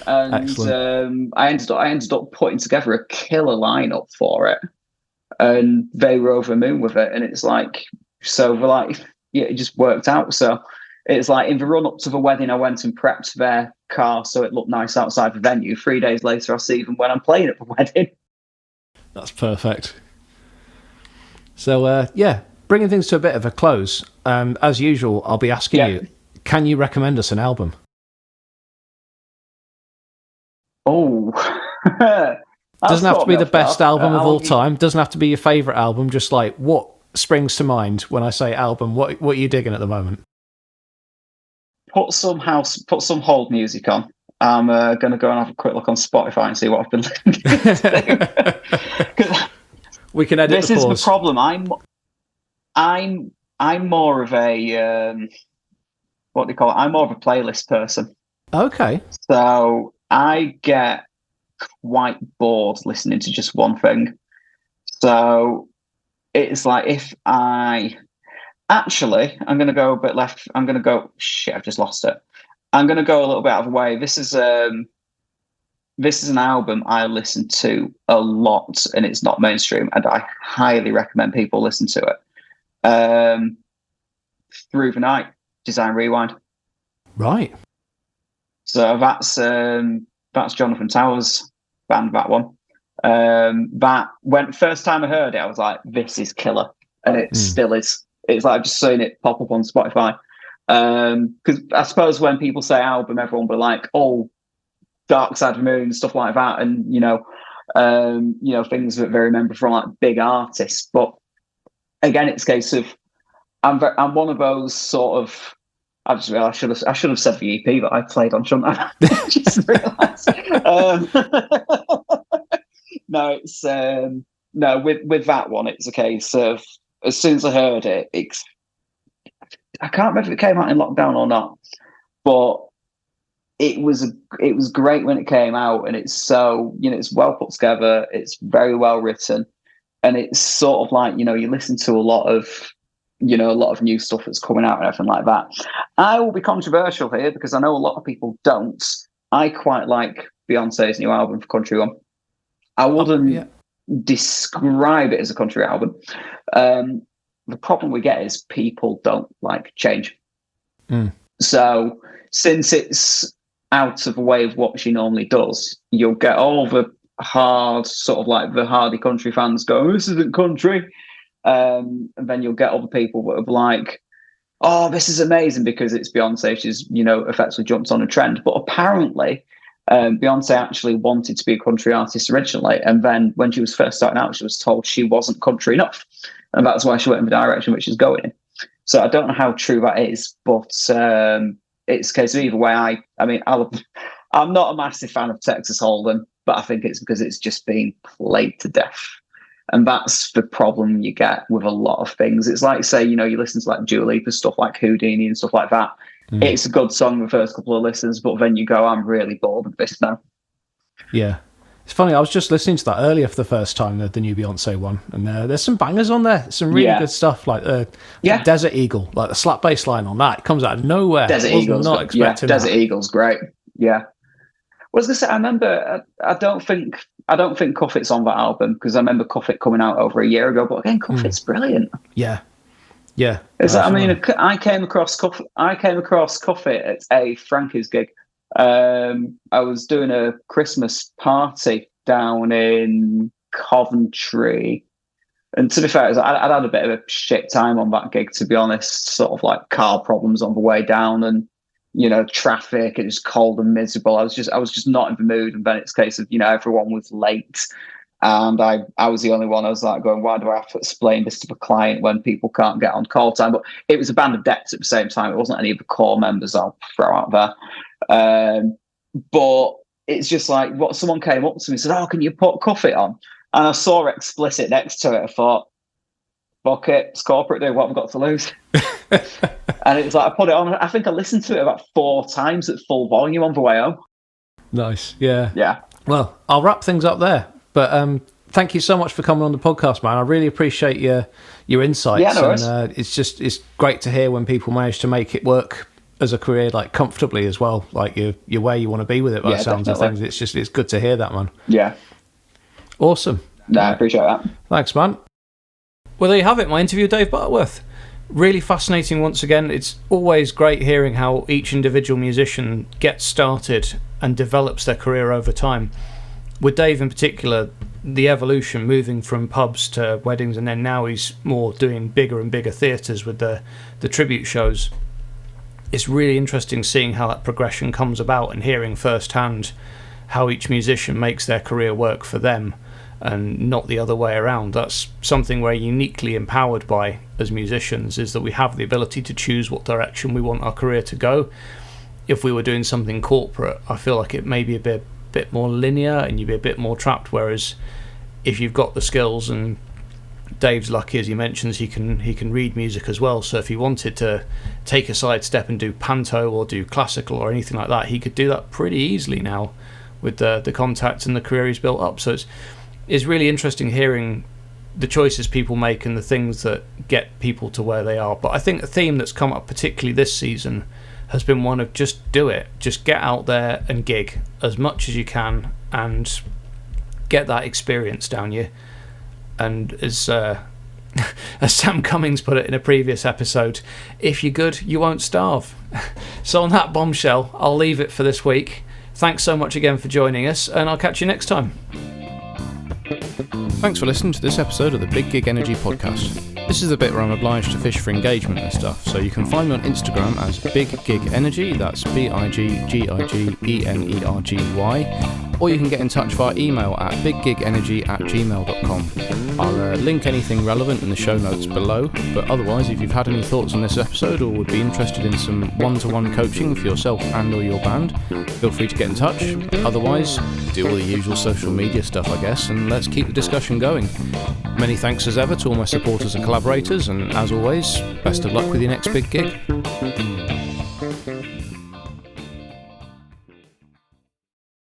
I ended up putting together a killer lineup for it, and they were over the moon with it. And it's like, so we're like, yeah, it just worked out. So it's like, in the run up to the wedding, I went and prepped their car so it looked nice outside the venue. 3 days later, I see them when I'm playing at the wedding. That's perfect. So, bringing things to a bit of a close, as usual, I'll be asking you, can you recommend us an album? Oh, doesn't have to be the best album of all time. Doesn't have to be your favourite album. Just like, what springs to mind when I say album? What are you digging at the moment? Put some hold music on. I'm going to go and have a quick look on Spotify and see what I've been listening to. We can edit. This is the problem. I'm more of a what do you call it? I'm more of a playlist person. Okay. So I get quite bored listening to just one thing. So it's like, I'm going to go a bit left. I'm going to go, I've just lost it. I'm going to go a little bit out of the way. This is an album I listen to a lot, and it's not mainstream, and I highly recommend people listen to it. Through the Night, Design Rewind. Right. So that's Jonathan Towers' band, that one. That when first time I heard it, I was like, this is killer. And it still is. It's like I've just seen it pop up on Spotify. Because I suppose when people say album, everyone will be like, oh, Dark Side of the Moon, stuff like that, and things that they remember from like big artists. But again, it's a case of I'm one of those sort of. I just realised I should have said the EP that I played on, shouldn't I? Just realised. No, it's no with that one. It's a case of, as soon as I heard it, I can't remember if it came out in lockdown or not, but it was great when it came out, and it's so it's well put together. It's very well written, and it's sort of like you listen to a lot of new stuff that's coming out and everything like that. I will be controversial here because I know a lot of people don't. I quite like Beyonce's new album for country one. I wouldn't describe it as a country album. The problem we get is people don't like change. So since it's out of the way of what she normally does, you'll get all the hard, sort of like the hardy country fans go, this isn't country. And then you'll get other people that are like, oh, this is amazing because it's Beyonce. She's, effectively jumped on a trend. But apparently, Beyonce actually wanted to be a country artist originally. And then when she was first starting out, she was told she wasn't country enough. And that's why she went in the direction which she's going in. So I don't know how true that is, but it's a case of either way. I'm not a massive fan of Texas Hold'em, but I think it's because it's just been played to death. And that's the problem you get with a lot of things. It's like, say, you listen to like Dua Lipa stuff like Houdini and stuff like that. It's a good song the first couple of listens, but then you go, I'm really bored of this now. Yeah. It's funny, I was just listening to that earlier for the first time, the new Beyonce one, and there's some bangers on there, some really good stuff, like Desert Eagle, like the slap bass line on that. It comes out of nowhere. Desert Eagle's not expecting that. Desert Eagle's great. Yeah. What was I going to say? I remember, I don't think Cuff It's on that album, because I remember Cuff It coming out over a year ago, but again, Cuff It's brilliant. Yeah. I came across Cuff It at a Frankie's gig. I was doing a Christmas party down in Coventry, and to be fair, I'd had a bit of a shit time on that gig, to be honest. Sort of like car problems on the way down, and traffic. It was cold and miserable. I was just not in the mood. And then it's a case of everyone was late, and I was the only one. I was like going, why do I have to explain this to the client when people can't get on call time? But it was a band of Depths at the same time. It wasn't any of the core members, I'll throw out there. But it's just like what someone came up to me and said, "Oh, can you put coffee on?" And I saw explicit next to it. I thought, "Fuck it, it's corporate day. What have I got to lose?" And it was like I put it on. I think I listened to it about 4 times at full volume on the way home. Nice, yeah. Yeah. Well, I'll wrap things up there. But thank you so much for coming on the podcast, man. I really appreciate your insights. Yeah, no worries. And it's great to hear when people manage to make it work as a career, like comfortably as well. Like you're where you want to be with it by the sounds of things. It's good to hear that, man. Yeah. Awesome. No, I appreciate that. Thanks, man. Well, there you have it, my interview with Dave Butterworth. Really fascinating once again. It's always great hearing how each individual musician gets started and develops their career over time. With Dave in particular, the evolution moving from pubs to weddings, and then now he's more doing bigger and bigger theatres with the tribute shows. It's really interesting seeing how that progression comes about and hearing firsthand how each musician makes their career work for them and not the other way around. That's something we're uniquely empowered by as musicians, is that we have the ability to choose what direction we want our career to go. If we were doing something corporate, I feel like it may be a bit more linear and you'd be a bit more trapped, whereas if you've got the skills, and Dave's lucky, as he mentions, he can read music as well, so if he wanted to take a side step and do panto or do classical or anything like that, he could do that pretty easily now with the contacts and the career he's built up. So it's really interesting hearing the choices people make and the things that get people to where they are. But I think a theme that's come up particularly this season has been one of just do it, just get out there and gig as much as you can and get that experience down you. And as Sam Cummings put it in a previous episode, if you're good, you won't starve. So on that bombshell, I'll leave it for this week. Thanks so much again for joining us, and I'll catch you next time. Thanks for listening to this episode of the Big Gig Energy podcast. This is the bit where I'm obliged to fish for engagement and stuff, so you can find me on Instagram as Big Gig Energy, that's BIGGIGENERGY, or you can get in touch via email at biggigenergy@gmail.com. I'll link anything relevant in the show notes below, but otherwise, if you've had any thoughts on this episode or would be interested in some one-to-one coaching for yourself and or your band, feel free to get in touch. Otherwise, do all the usual social media stuff, I guess, and let's keep the discussion going. Many thanks as ever to all my supporters and collaborators, and as always, best of luck with your next big gig.